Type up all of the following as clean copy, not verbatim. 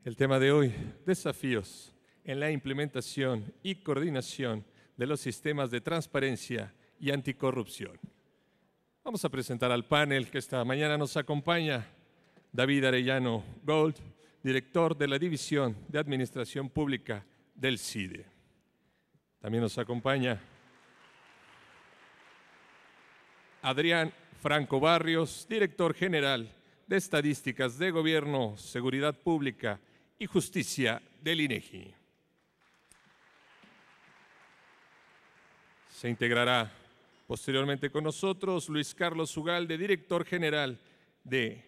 El tema de hoy, desafíos en la implementación y coordinación de los sistemas de transparencia y anticorrupción. Vamos a presentar al panel que esta mañana nos acompaña. David Arellano Gold, director de la División de Administración Pública del CIDE. También nos acompaña Adrián Franco Barrios, director general de Estadísticas de Gobierno, Seguridad Pública y Justicia del INEGI. Se integrará posteriormente con nosotros Luis Carlos Ugalde, director general de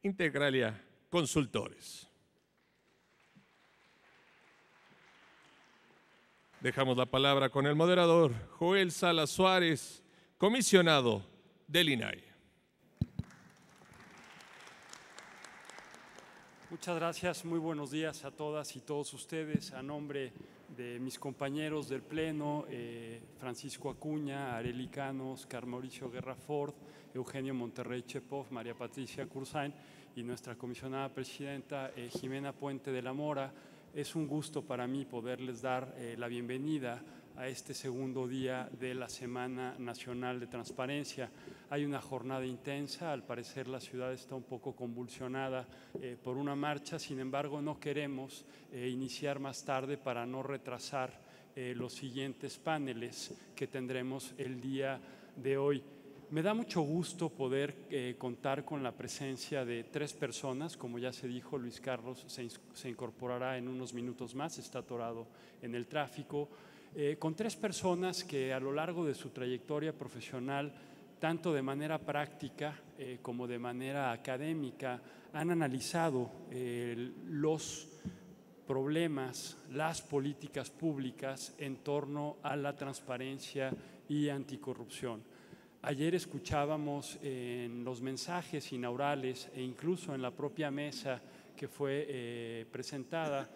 Integralia Consultores. Dejamos la palabra con el moderador Joel Salas Suárez, comisionado del INAI. Muchas gracias, muy buenos días a todas y todos ustedes. A nombre de mis compañeros del Pleno, Francisco Acuña, Arely Cano, Oscar Mauricio Guerra Ford, Eugenio Monterrey Chepov, María Patricia Cursain y nuestra comisionada presidenta Jimena Puente de la Mora, es un gusto para mí poderles dar la bienvenida a este segundo día de la Semana Nacional de Transparencia. Hay una jornada intensa, al parecer la ciudad está un poco convulsionada por una marcha, sin embargo no queremos iniciar más tarde para no retrasar los siguientes paneles que tendremos el día de hoy. Me da mucho gusto poder contar con la presencia de 3 personas. Como ya se dijo, Luis Carlos se incorporará en unos minutos más, está atorado en el tráfico. Con 3 personas que a lo largo de su trayectoria profesional, tanto de manera práctica como de manera académica, han analizado los problemas, las políticas públicas en torno a la transparencia y anticorrupción. Ayer escuchábamos en los mensajes inaugurales e incluso en la propia mesa que fue presentada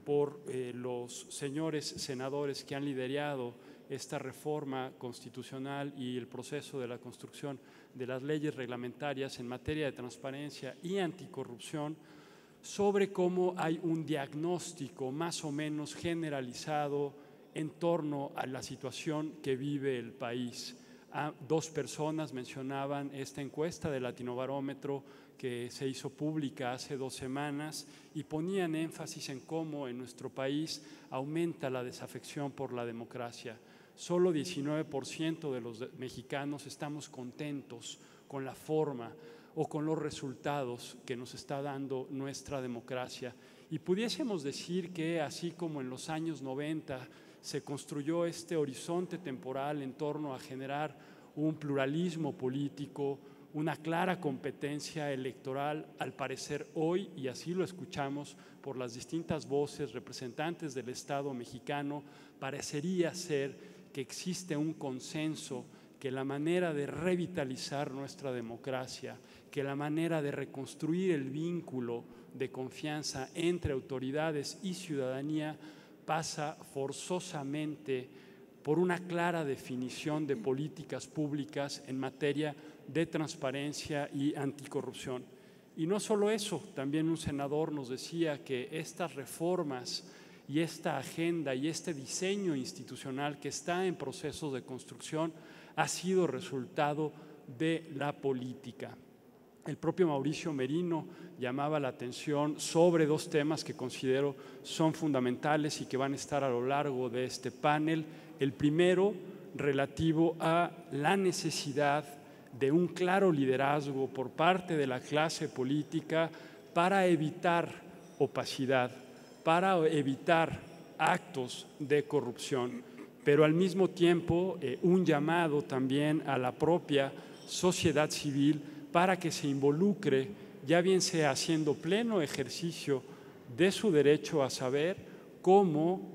por los señores senadores que han liderado esta reforma constitucional y el proceso de la construcción de las leyes reglamentarias en materia de transparencia y anticorrupción, sobre cómo hay un diagnóstico más o menos generalizado en torno a la situación que vive el país. 2 personas mencionaban esta encuesta del Latinobarómetro que se hizo pública hace 2 semanas y ponían énfasis en cómo en nuestro país aumenta la desafección por la democracia. Solo 19% de los mexicanos estamos contentos con la forma o con los resultados que nos está dando nuestra democracia. Y pudiésemos decir que así como en los años 90 se construyó este horizonte temporal en torno a generar un pluralismo político, una clara competencia electoral, al parecer hoy, y así lo escuchamos por las distintas voces representantes del Estado mexicano, parecería ser que existe un consenso que la manera de revitalizar nuestra democracia, que la manera de reconstruir el vínculo de confianza entre autoridades y ciudadanía pasa forzosamente por una clara definición de políticas públicas en materia de transparencia y anticorrupción. Y no solo eso, también un senador nos decía que estas reformas y esta agenda y este diseño institucional que está en proceso de construcción ha sido resultado de la política. El propio Mauricio Merino llamaba la atención sobre 2 temas que considero son fundamentales y que van a estar a lo largo de este panel. El primero, relativo a la necesidad de un claro liderazgo por parte de la clase política para evitar opacidad, para evitar actos de corrupción, pero al mismo tiempo un llamado también a la propia sociedad civil para que se involucre, ya bien sea haciendo pleno ejercicio de su derecho a saber, como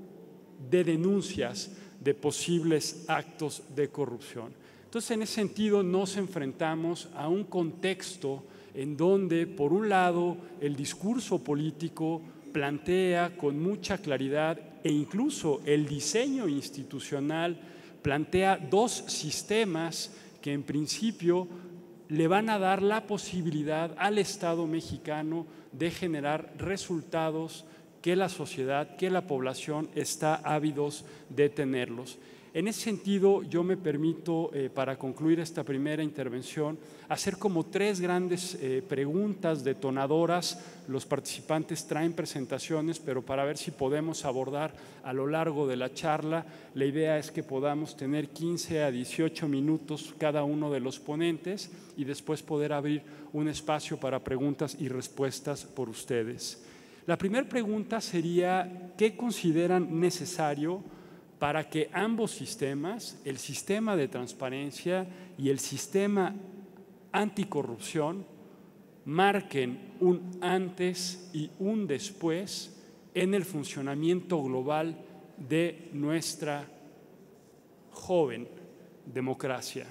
de denuncias de posibles actos de corrupción. Entonces, en ese sentido, nos enfrentamos a un contexto en donde, por un lado, el discurso político plantea con mucha claridad e incluso el diseño institucional plantea 2 sistemas que en principio le van a dar la posibilidad al Estado mexicano de generar resultados que la sociedad, que la población está ávidos de tenerlos. En ese sentido, yo me permito, para concluir esta primera intervención, hacer como tres grandes preguntas detonadoras. Los participantes traen presentaciones, pero para ver si podemos abordar a lo largo de la charla, la idea es que podamos tener 15 a 18 minutos cada uno de los ponentes y después poder abrir un espacio para preguntas y respuestas por ustedes. La primera pregunta sería, ¿qué consideran necesario para que ambos sistemas, el sistema de transparencia y el sistema anticorrupción, marquen un antes y un después en el funcionamiento global de nuestra joven democracia?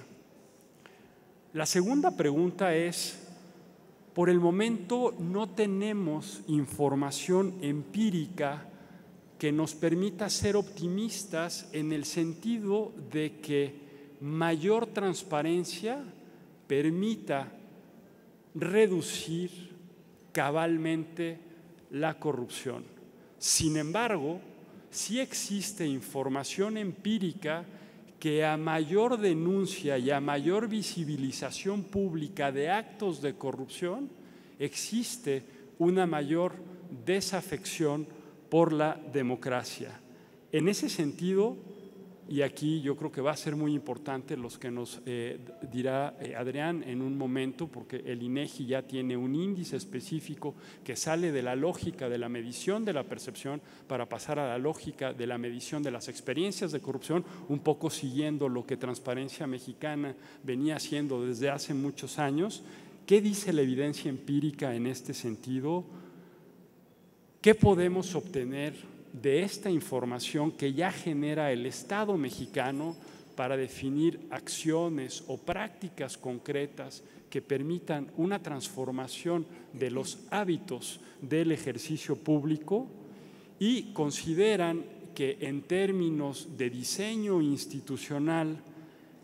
La segunda pregunta es, por el momento no tenemos información empírica que nos permita ser optimistas en el sentido de que mayor transparencia permita reducir cabalmente la corrupción. Sin embargo, sí existe información empírica que a mayor denuncia y a mayor visibilización pública de actos de corrupción, existe una mayor desafección por la democracia. En ese sentido, y aquí yo creo que va a ser muy importante los que nos dirá Adrián en un momento, porque el INEGI ya tiene un índice específico que sale de la lógica de la medición de la percepción para pasar a la lógica de la medición de las experiencias de corrupción, un poco siguiendo lo que Transparencia Mexicana venía haciendo desde hace muchos años. ¿Qué dice la evidencia empírica en este sentido? ¿Qué podemos obtener de esta información que ya genera el Estado mexicano para definir acciones o prácticas concretas que permitan una transformación de los hábitos del ejercicio público? Y consideran que en términos de diseño institucional,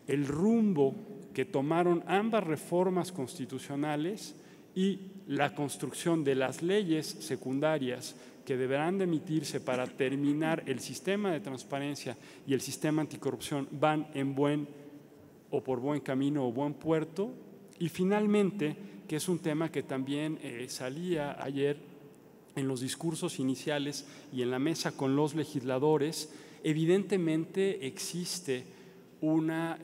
el rumbo que tomaron ambas reformas constitucionales y la construcción de las leyes secundarias que deberán de emitirse para terminar el sistema de transparencia y el sistema anticorrupción van en por buen camino o buen puerto. Y finalmente, que es un tema que también salía ayer en los discursos iniciales y en la mesa con los legisladores, evidentemente existe una,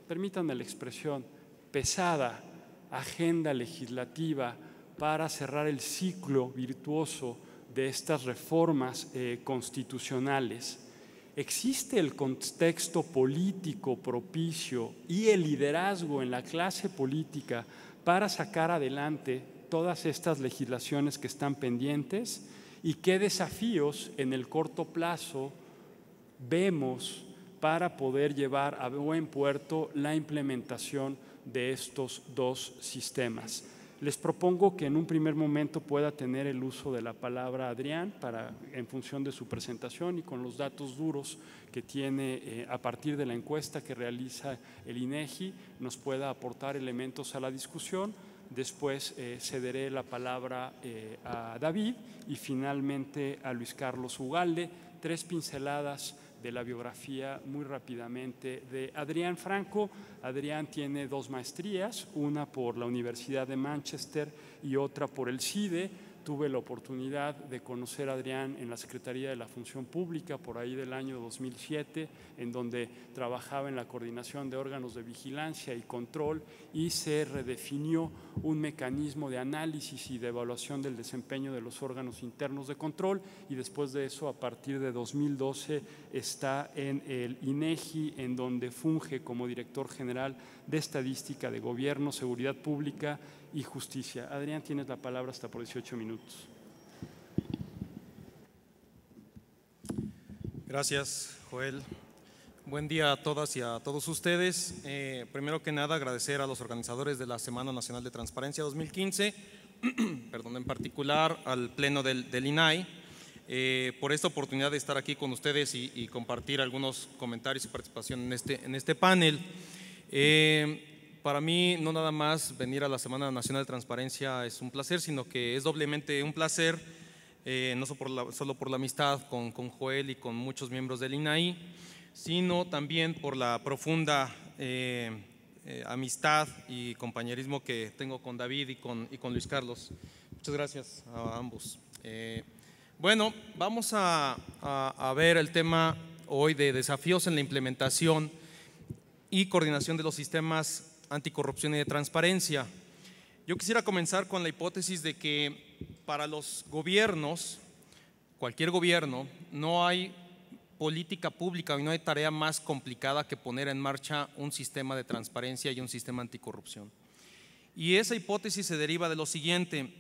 permítanme la expresión, pesada agenda legislativa para cerrar el ciclo virtuoso de estas reformas constitucionales. ¿Existe el contexto político propicio y el liderazgo en la clase política para sacar adelante todas estas legislaciones que están pendientes? ¿Y qué desafíos en el corto plazo vemos para poder llevar a buen puerto la implementación de estos dos sistemas? Les propongo que en un primer momento pueda tener el uso de la palabra Adrián en función de su presentación y con los datos duros que tiene a partir de la encuesta que realiza el INEGI, nos pueda aportar elementos a la discusión. Después cederé la palabra a David y finalmente a Luis Carlos Ugalde. 3 pinceladas de la biografía muy rápidamente de Adrián Franco. Adrián tiene 2 maestrías, una por la Universidad de Manchester y otra por el CIDE. Tuve la oportunidad de conocer a Adrián en la Secretaría de la Función Pública por ahí del año 2007, en donde trabajaba en la coordinación de órganos de vigilancia y control y se redefinió un mecanismo de análisis y de evaluación del desempeño de los órganos internos de control, y después de eso, a partir de 2012, está en el INEGI, en donde funge como director general de Estadística de Gobierno, Seguridad Pública y Justicia. Adrián, tienes la palabra hasta por 18 minutos. Gracias, Joel. Buen día a todas y a todos ustedes. Primero que nada, agradecer a los organizadores de la Semana Nacional de Transparencia 2015, perdón, en particular al Pleno del INAI, por esta oportunidad de estar aquí con ustedes y compartir algunos comentarios y participación en este panel. para mí no nada más venir a la Semana Nacional de Transparencia es un placer, sino que es doblemente un placer, no solo por la amistad con Joel y con muchos miembros del INAI, sino también por la profunda amistad y compañerismo que tengo con David y con Luis Carlos. Muchas gracias a ambos. Bueno, vamos a ver el tema hoy de desafíos en la implementación y coordinación de los sistemas anticorrupción y de transparencia. Yo quisiera comenzar con la hipótesis de que para los gobiernos, cualquier gobierno, no hay política pública y no hay tarea más complicada que poner en marcha un sistema de transparencia y un sistema anticorrupción. Y esa hipótesis se deriva de lo siguiente.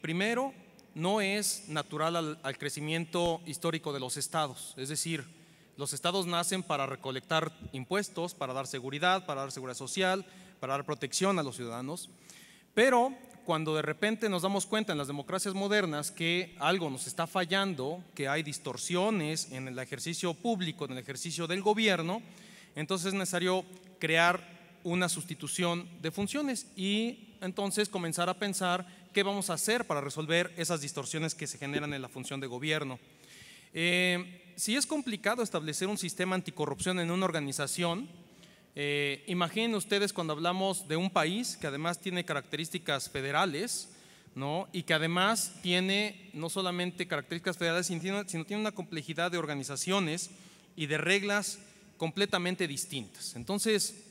Primero, no es natural al crecimiento histórico de los estados, es decir, los estados nacen para recolectar impuestos, para dar seguridad social, para dar protección a los ciudadanos, pero cuando de repente nos damos cuenta en las democracias modernas que algo nos está fallando, que hay distorsiones en el ejercicio público, en el ejercicio del gobierno, entonces es necesario crear una sustitución de funciones y entonces comenzar a pensar qué vamos a hacer para resolver esas distorsiones que se generan en la función de gobierno. Si es complicado establecer un sistema anticorrupción en una organización, imaginen ustedes cuando hablamos de un país que además tiene características federales, ¿no? Y que además tiene no solamente características federales, sino tiene una complejidad de organizaciones y de reglas completamente distintas. Entonces,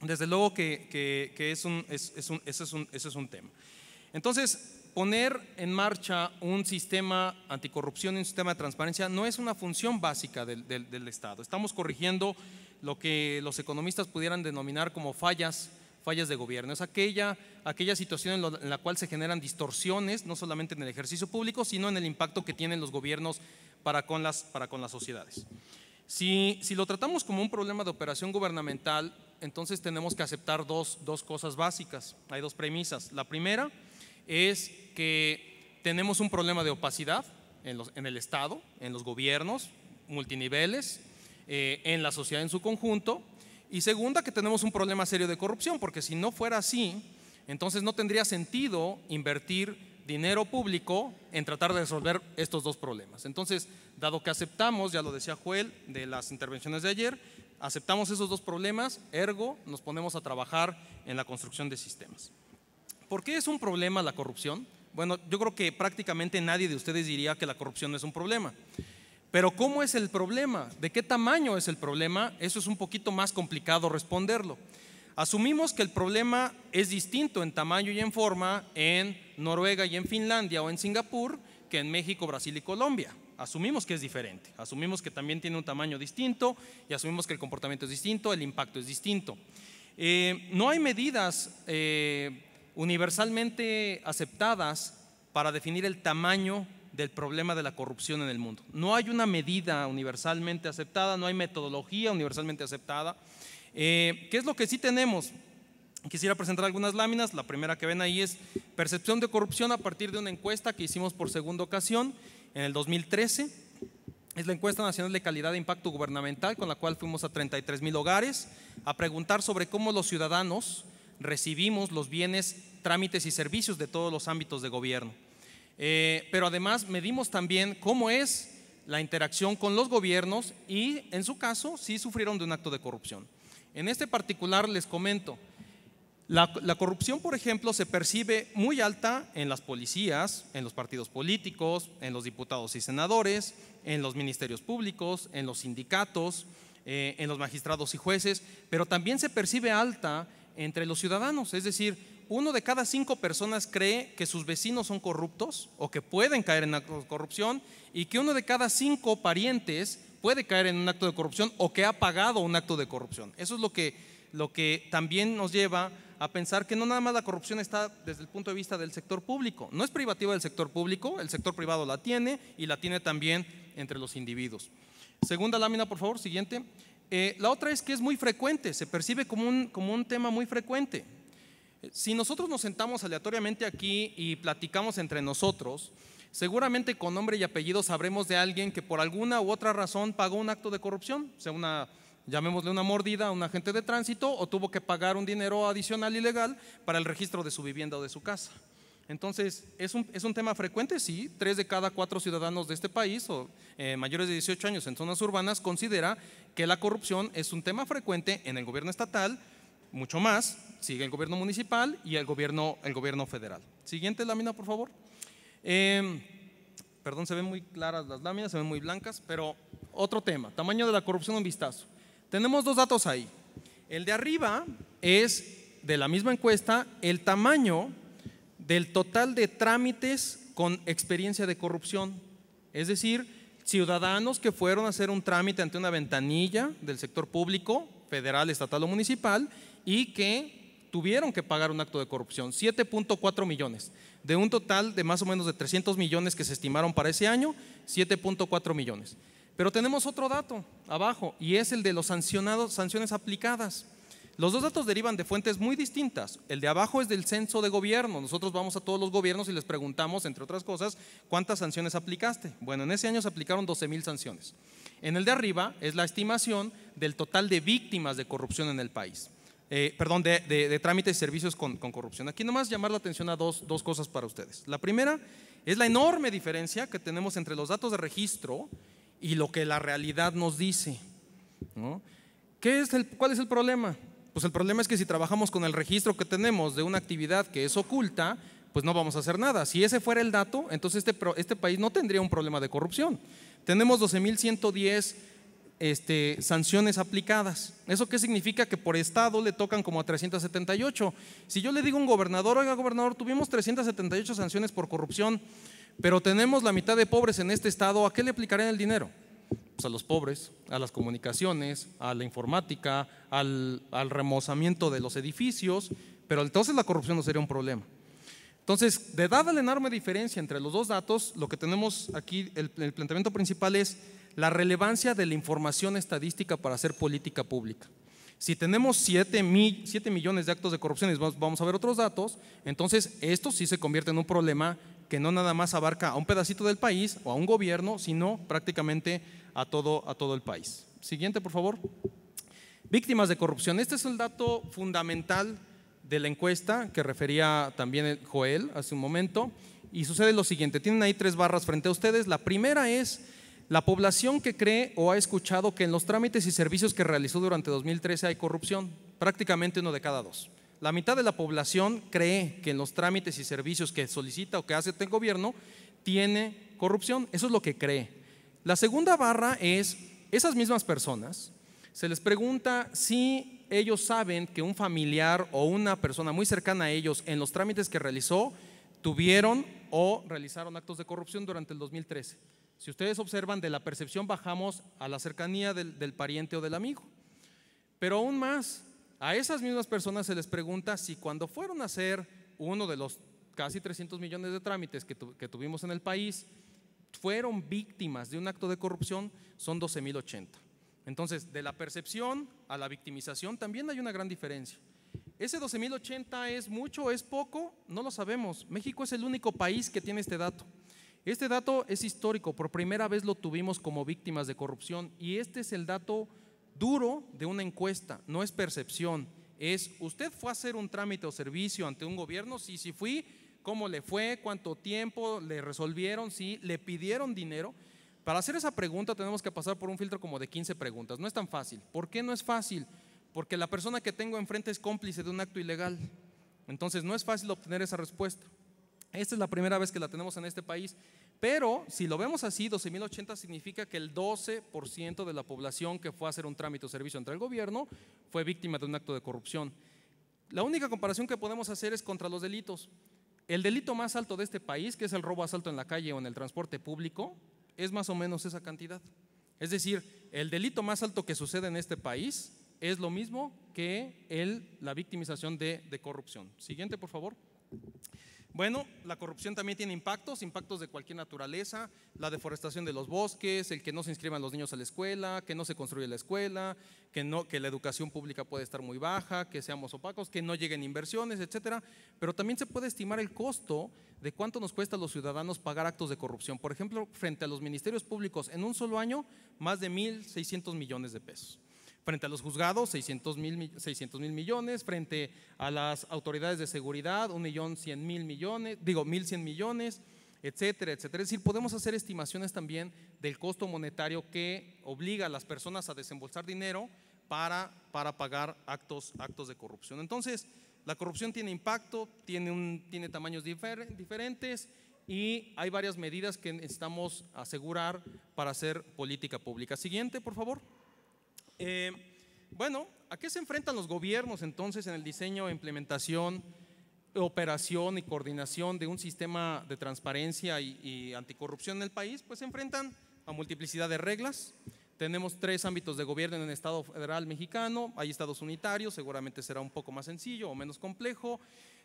desde luego que ese es un tema. Entonces, poner en marcha un sistema anticorrupción y un sistema de transparencia no es una función básica del Estado. Estamos corrigiendo lo que los economistas pudieran denominar como fallas de gobierno. Es aquella situación en la cual se generan distorsiones, no solamente en el ejercicio público, sino en el impacto que tienen los gobiernos para con las sociedades. Si lo tratamos como un problema de operación gubernamental, entonces tenemos que aceptar dos cosas básicas. Hay dos premisas. La primera es que tenemos un problema de opacidad en el Estado, en los gobiernos multiniveles, en la sociedad en su conjunto, y segunda, que tenemos un problema serio de corrupción, porque si no fuera así, entonces no tendría sentido invertir dinero público en tratar de resolver estos dos problemas. Entonces, dado que aceptamos, ya lo decía Joel de las intervenciones de ayer, aceptamos esos dos problemas, ergo nos ponemos a trabajar en la construcción de sistemas. ¿Por qué es un problema la corrupción? Bueno, yo creo que prácticamente nadie de ustedes diría que la corrupción no es un problema. Pero ¿cómo es el problema? ¿De qué tamaño es el problema? Eso es un poquito más complicado responderlo. Asumimos que el problema es distinto en tamaño y en forma en Noruega y en Finlandia o en Singapur que en México, Brasil y Colombia. Asumimos que es diferente, asumimos que también tiene un tamaño distinto y asumimos que el comportamiento es distinto, el impacto es distinto. No hay medidas universalmente aceptadas para definir el tamaño del problema de la corrupción en el mundo. No hay una medida universalmente aceptada, no hay metodología universalmente aceptada. ¿Qué es lo que sí tenemos? Quisiera presentar algunas láminas. La primera que ven ahí es percepción de corrupción a partir de una encuesta que hicimos por segunda ocasión en el 2013. Es la encuesta nacional de calidad de impacto gubernamental, con la cual fuimos a 33,000 hogares a preguntar sobre cómo los ciudadanos recibimos los bienes, trámites y servicios de todos los ámbitos de gobierno. Pero además medimos también cómo es la interacción con los gobiernos y, en su caso, si sufrieron de un acto de corrupción. En este particular les comento, la corrupción, por ejemplo, se percibe muy alta en las policías, en los partidos políticos, en los diputados y senadores, en los ministerios públicos, en los sindicatos, en los magistrados y jueces, pero también se percibe alta entre los ciudadanos, es decir, 1 de cada 5 personas cree que sus vecinos son corruptos o que pueden caer en actos de corrupción y que 1 de cada 5 parientes puede caer en un acto de corrupción o que ha pagado un acto de corrupción. Eso es lo que también nos lleva a pensar que no nada más la corrupción está desde el punto de vista del sector público, no es privativa del sector público, el sector privado la tiene y la tiene también entre los individuos. Segunda lámina, por favor, siguiente. La otra es que es muy frecuente, se percibe como un tema muy frecuente. Si nosotros nos sentamos aleatoriamente aquí y platicamos entre nosotros, seguramente con nombre y apellido sabremos de alguien que por alguna u otra razón pagó un acto de corrupción, sea una llamémosle una mordida a un agente de tránsito, o tuvo que pagar un dinero adicional ilegal para el registro de su vivienda o de su casa. Entonces, ¿es un tema frecuente? Sí, 3 de cada 4 ciudadanos de este país o mayores de 18 años en zonas urbanas considera que la corrupción es un tema frecuente en el gobierno estatal, mucho más, sigue el gobierno municipal y el gobierno federal. Siguiente lámina, por favor. Perdón, se ven muy claras las láminas, se ven muy blancas, pero otro tema, tamaño de la corrupción, un vistazo. Tenemos 2 datos ahí. El de arriba es, de la misma encuesta, el tamaño del total de trámites con experiencia de corrupción, es decir, ciudadanos que fueron a hacer un trámite ante una ventanilla del sector público, federal, estatal o municipal, y que tuvieron que pagar un acto de corrupción, 7.4 millones, de un total de más o menos de 300 millones que se estimaron para ese año, 7.4 millones. Pero tenemos otro dato abajo, y es el de los sanciones aplicadas. Los 2 datos derivan de fuentes muy distintas. El de abajo es del censo de gobierno. Nosotros vamos a todos los gobiernos y les preguntamos, entre otras cosas, ¿cuántas sanciones aplicaste? Bueno, en ese año se aplicaron 12,000 sanciones. En el de arriba es la estimación del total de víctimas de corrupción en el país. De trámites y servicios con corrupción. Aquí nomás llamar la atención a dos cosas para ustedes. La primera es la enorme diferencia que tenemos entre los datos de registro y lo que la realidad nos dice, ¿no? ¿Cuál es el problema? Pues el problema es que si trabajamos con el registro que tenemos de una actividad que es oculta, pues no vamos a hacer nada. Si ese fuera el dato, entonces este país no tendría un problema de corrupción. Tenemos 12,110 sanciones aplicadas. ¿Eso qué significa? Que por estado le tocan como a 378. Si yo le digo a un gobernador, oiga gobernador, tuvimos 378 sanciones por corrupción, pero tenemos la mitad de pobres en este estado, ¿a qué le aplicarían el dinero? Pues a los pobres, a las comunicaciones, a la informática, al remozamiento de los edificios, pero entonces la corrupción no sería un problema. Entonces, dada la enorme diferencia entre los 2 datos, lo que tenemos aquí, el planteamiento principal es la relevancia de la información estadística para hacer política pública. Si tenemos 7 millones de actos de corrupción, y vamos a ver otros datos, entonces esto sí se convierte en un problema que no nada más abarca a un pedacito del país o a un gobierno, sino prácticamente a todo el país. Siguiente, por favor. Víctimas de corrupción. Este es el dato fundamental de la encuesta que refería también Joel hace un momento, y sucede lo siguiente. Tienen ahí 3 barras frente a ustedes. La primera es la población que cree o ha escuchado que en los trámites y servicios que realizó durante 2013 hay corrupción. Prácticamente 1 de cada 2. La mitad de la población cree que en los trámites y servicios que solicita o que hace el gobierno tiene corrupción. Eso es lo que cree. La segunda barra es, esas mismas personas, se les pregunta si ellos saben que un familiar o una persona muy cercana a ellos en los trámites que realizó tuvieron o realizaron actos de corrupción durante el 2013. Si ustedes observan, de la percepción bajamos a la cercanía del pariente o del amigo. Pero aún más, a esas mismas personas se les pregunta si cuando fueron a hacer uno de los casi 300 millones de trámites que tuvimos en el país, fueron víctimas de un acto de corrupción, son 12,080. Entonces, de la percepción a la victimización también hay una gran diferencia. ¿Ese 12,080 es mucho o es poco? No lo sabemos. México es el único país que tiene este dato. Este dato es histórico, por primera vez lo tuvimos como víctimas de corrupción, y este es el dato duro de una encuesta, no es percepción, es usted fue a hacer un trámite o servicio ante un gobierno, sí fui, ¿cómo le fue? ¿Cuánto tiempo le resolvieron? ¿Sí? ¿Le pidieron dinero? Para hacer esa pregunta tenemos que pasar por un filtro como de 15 preguntas, no es tan fácil. ¿Por qué no es fácil? Porque la persona que tengo enfrente es cómplice de un acto ilegal, entonces no es fácil obtener esa respuesta. Esta es la primera vez que la tenemos en este país, pero si lo vemos así, 12,080 significa que el 12% de la población que fue a hacer un trámite o servicio ante el gobierno fue víctima de un acto de corrupción. La única comparación que podemos hacer es contra los delitos. El delito más alto de este país, que es el robo a asalto en la calle o en el transporte público, es más o menos esa cantidad. Es decir, el delito más alto que sucede en este país es lo mismo que la victimización de corrupción. Siguiente, por favor. Bueno, la corrupción también tiene impactos de cualquier naturaleza, la deforestación de los bosques, el que no se inscriban los niños a la escuela, que no se construye la escuela, que la educación pública puede estar muy baja, que seamos opacos, que no lleguen inversiones, etcétera. Pero también se puede estimar el costo de cuánto nos cuesta a los ciudadanos pagar actos de corrupción. Por ejemplo, frente a los ministerios públicos, en un solo año, más de 1,600 millones de pesos. Frente a los juzgados, 600 mil millones, frente a las autoridades de seguridad, 1.100.000 millones, 1.100 millones, etcétera, etcétera. Es decir, podemos hacer estimaciones también del costo monetario que obliga a las personas a desembolsar dinero para pagar actos de corrupción. Entonces, la corrupción tiene impacto, tiene tamaños diferentes y hay varias medidas que necesitamos asegurar para hacer política pública. Siguiente, por favor. Bueno, ¿a qué se enfrentan los gobiernos entonces en el diseño, implementación, operación y coordinación de un sistema de transparencia y anticorrupción en el país? Pues se enfrentan a multiplicidad de reglas. Tenemos 3 ámbitos de gobierno en el Estado federal mexicano, hay estados unitarios, seguramente será un poco más sencillo o menos complejo.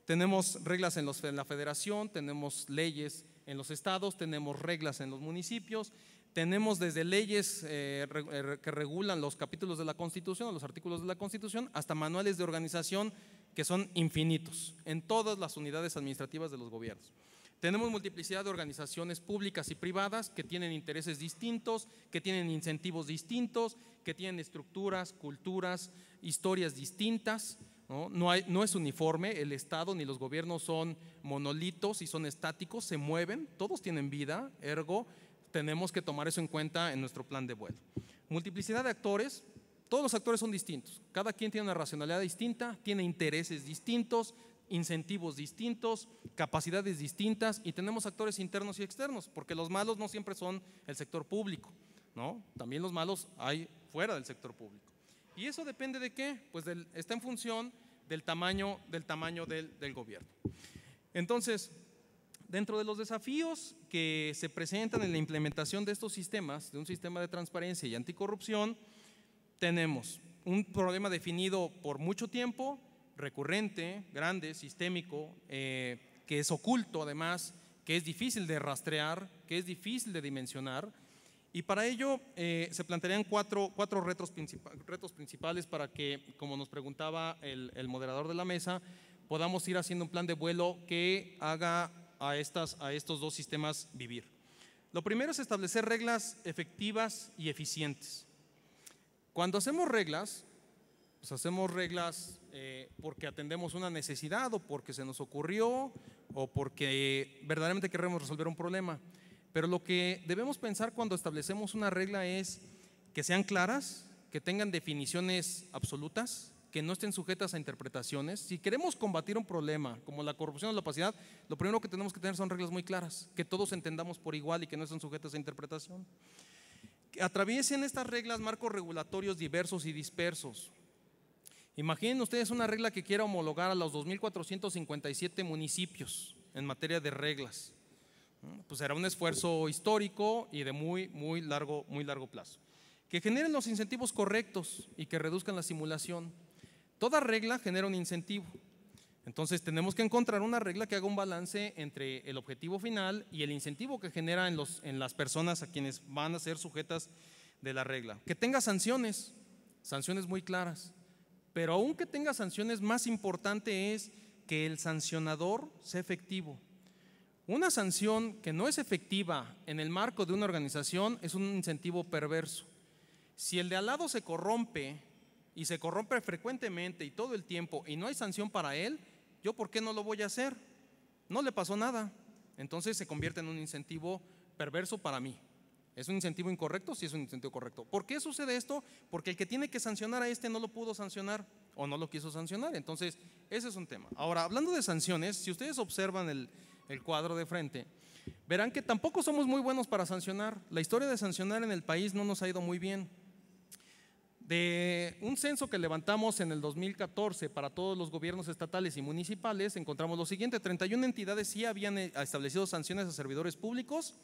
Tenemos reglas en la federación, tenemos leyes en los estados, tenemos reglas en los municipios. Tenemos desde leyes que regulan los capítulos de la Constitución o los artículos de la Constitución hasta manuales de organización que son infinitos en todas las unidades administrativas de los gobiernos. Tenemos multiplicidad de organizaciones públicas y privadas que tienen intereses distintos, que tienen incentivos distintos, que tienen estructuras, culturas, historias distintas. No es uniforme, el Estado ni los gobiernos son monolitos y son estáticos, se mueven, todos tienen vida, ergo tenemos que tomar eso en cuenta en nuestro plan de vuelo. Multiplicidad de actores, todos los actores son distintos, cada quien tiene una racionalidad distinta, tiene intereses distintos, incentivos distintos, capacidades distintas y tenemos actores internos y externos, porque los malos no siempre son el sector público, ¿no? También los malos hay fuera del sector público. ¿Y eso depende de qué? Pues está en función del tamaño del gobierno. Entonces, dentro de los desafíos que se presentan en la implementación de estos sistemas, de un sistema de transparencia y anticorrupción, tenemos un problema definido por mucho tiempo, recurrente, grande, sistémico, que es oculto además, que es difícil de rastrear, que es difícil de dimensionar, y para ello se plantearían cuatro retos principales para que, como nos preguntaba el moderador de la mesa, podamos ir haciendo un plan de vuelo que haga a estos 2 sistemas vivir. Lo primero es establecer reglas efectivas y eficientes. Cuando hacemos reglas, pues hacemos reglas porque atendemos una necesidad o porque se nos ocurrió o porque verdaderamente queremos resolver un problema. Pero lo que debemos pensar cuando establecemos una regla es que sean claras, que tengan definiciones absolutas, que no estén sujetas a interpretaciones. Si queremos combatir un problema como la corrupción o la opacidad, lo primero que tenemos que tener son reglas muy claras, que todos entendamos por igual y que no estén sujetas a interpretación. Que atraviesen estas reglas marcos regulatorios diversos y dispersos. Imaginen ustedes una regla que quiera homologar a los 2.457 municipios en materia de reglas. Pues será un esfuerzo histórico y de muy largo plazo. Que generen los incentivos correctos y que reduzcan la simulación. Toda regla genera un incentivo. Entonces tenemos que encontrar una regla que haga un balance entre el objetivo final y el incentivo que genera en las personas a quienes van a ser sujetas de la regla. Que tenga sanciones muy claras. Pero aunque tenga sanciones, más importante es que el sancionador sea efectivo. Una sanción que no es efectiva en el marco de una organización es un incentivo perverso. Si el de al lado se corrompe y se corrompe frecuentemente y todo el tiempo y no hay sanción para él, ¿yo por qué no lo voy a hacer? No le pasó nada. Entonces se convierte en un incentivo perverso para mí. ¿Es un incentivo incorrecto? Sí, es un incentivo correcto. ¿Por qué sucede esto? Porque el que tiene que sancionar a este no lo pudo sancionar o no lo quiso sancionar. Entonces, ese es un tema. Ahora, hablando de sanciones, si ustedes observan el cuadro de frente, verán que tampoco somos muy buenos para sancionar. La historia de sancionar en el país no nos ha ido muy bien. De un censo que levantamos en el 2014 para todos los gobiernos estatales y municipales, encontramos lo siguiente: 31 entidades sí habían establecido sanciones a servidores públicos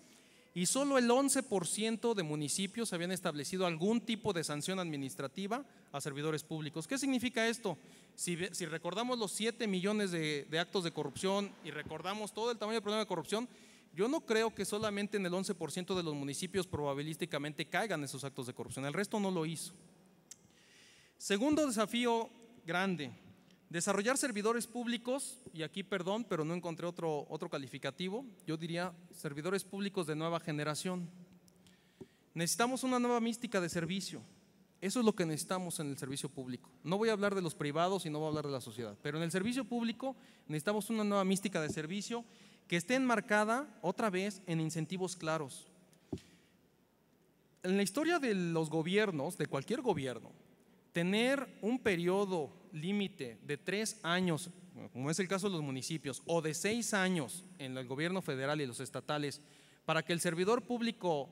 y solo el 11% de municipios habían establecido algún tipo de sanción administrativa a servidores públicos. ¿Qué significa esto? Si recordamos los 7 millones de actos de corrupción y recordamos todo el tamaño del problema de corrupción, yo no creo que solamente en el 11% de los municipios probabilísticamente caigan esos actos de corrupción, el resto no lo hizo. Segundo desafío grande: desarrollar servidores públicos, y aquí perdón, pero no encontré otro calificativo, yo diría servidores públicos de nueva generación. Necesitamos una nueva mística de servicio. Eso es lo que necesitamos en el servicio público. No voy a hablar de los privados y no voy a hablar de la sociedad, pero en el servicio público necesitamos una nueva mística de servicio que esté enmarcada otra vez en incentivos claros. En la historia de los gobiernos, de cualquier gobierno, tener un periodo límite de 3 años, como es el caso de los municipios, o de 6 años en el gobierno federal y los estatales, para que el servidor público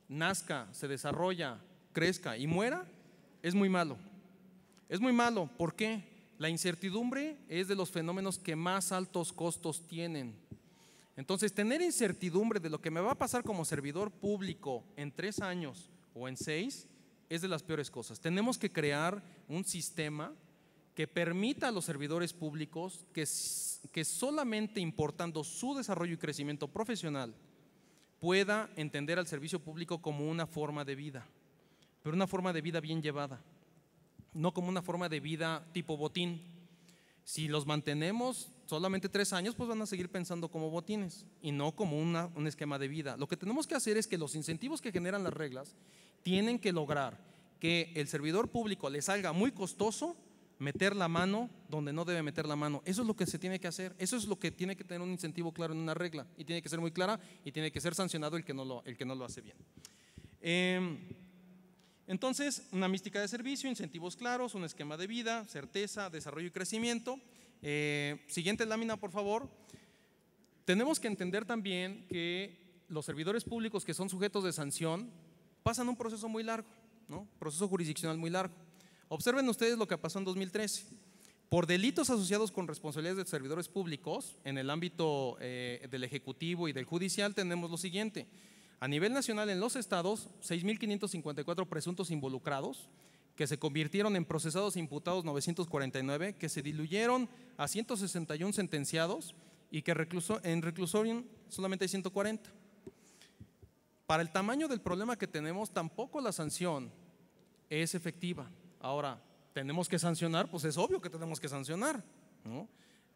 nazca, se desarrolla, crezca y muera, es muy malo. Es muy malo. ¿Por qué? La incertidumbre es de los fenómenos que más altos costos tienen. Entonces, tener incertidumbre de lo que me va a pasar como servidor público en 3 años o en 6 es de las peores cosas. Tenemos que crear un sistema que permita a los servidores públicos que solamente importando su desarrollo y crecimiento profesional pueda entender al servicio público como una forma de vida, pero una forma de vida bien llevada, no como una forma de vida tipo botín. Si los mantenemos solamente 3 años, pues van a seguir pensando como botines y no como un esquema de vida. Lo que tenemos que hacer es que los incentivos que generan las reglas tienen que lograr que el servidor público le salga muy costoso meter la mano donde no debe meter la mano. Eso es lo que se tiene que hacer, eso es lo que tiene que tener un incentivo claro en una regla y tiene que ser muy clara y tiene que ser sancionado el que no lo hace bien. Entonces, una mística de servicio, incentivos claros, un esquema de vida, certeza, desarrollo y crecimiento. Siguiente lámina, por favor. Tenemos que entender también que los servidores públicos que son sujetos de sanción pasan un proceso muy largo, ¿no? Proceso jurisdiccional muy largo. Observen ustedes lo que pasó en 2013. Por delitos asociados con responsabilidades de servidores públicos en el ámbito del Ejecutivo y del Judicial tenemos lo siguiente. A nivel nacional en los estados, 6.554 presuntos involucrados que se convirtieron en procesados e imputados 949, que se diluyeron a 161 sentenciados y que en reclusorio solamente hay 140. Para el tamaño del problema que tenemos, tampoco la sanción es efectiva. Ahora, ¿tenemos que sancionar? Pues es obvio que tenemos que sancionar, ¿no?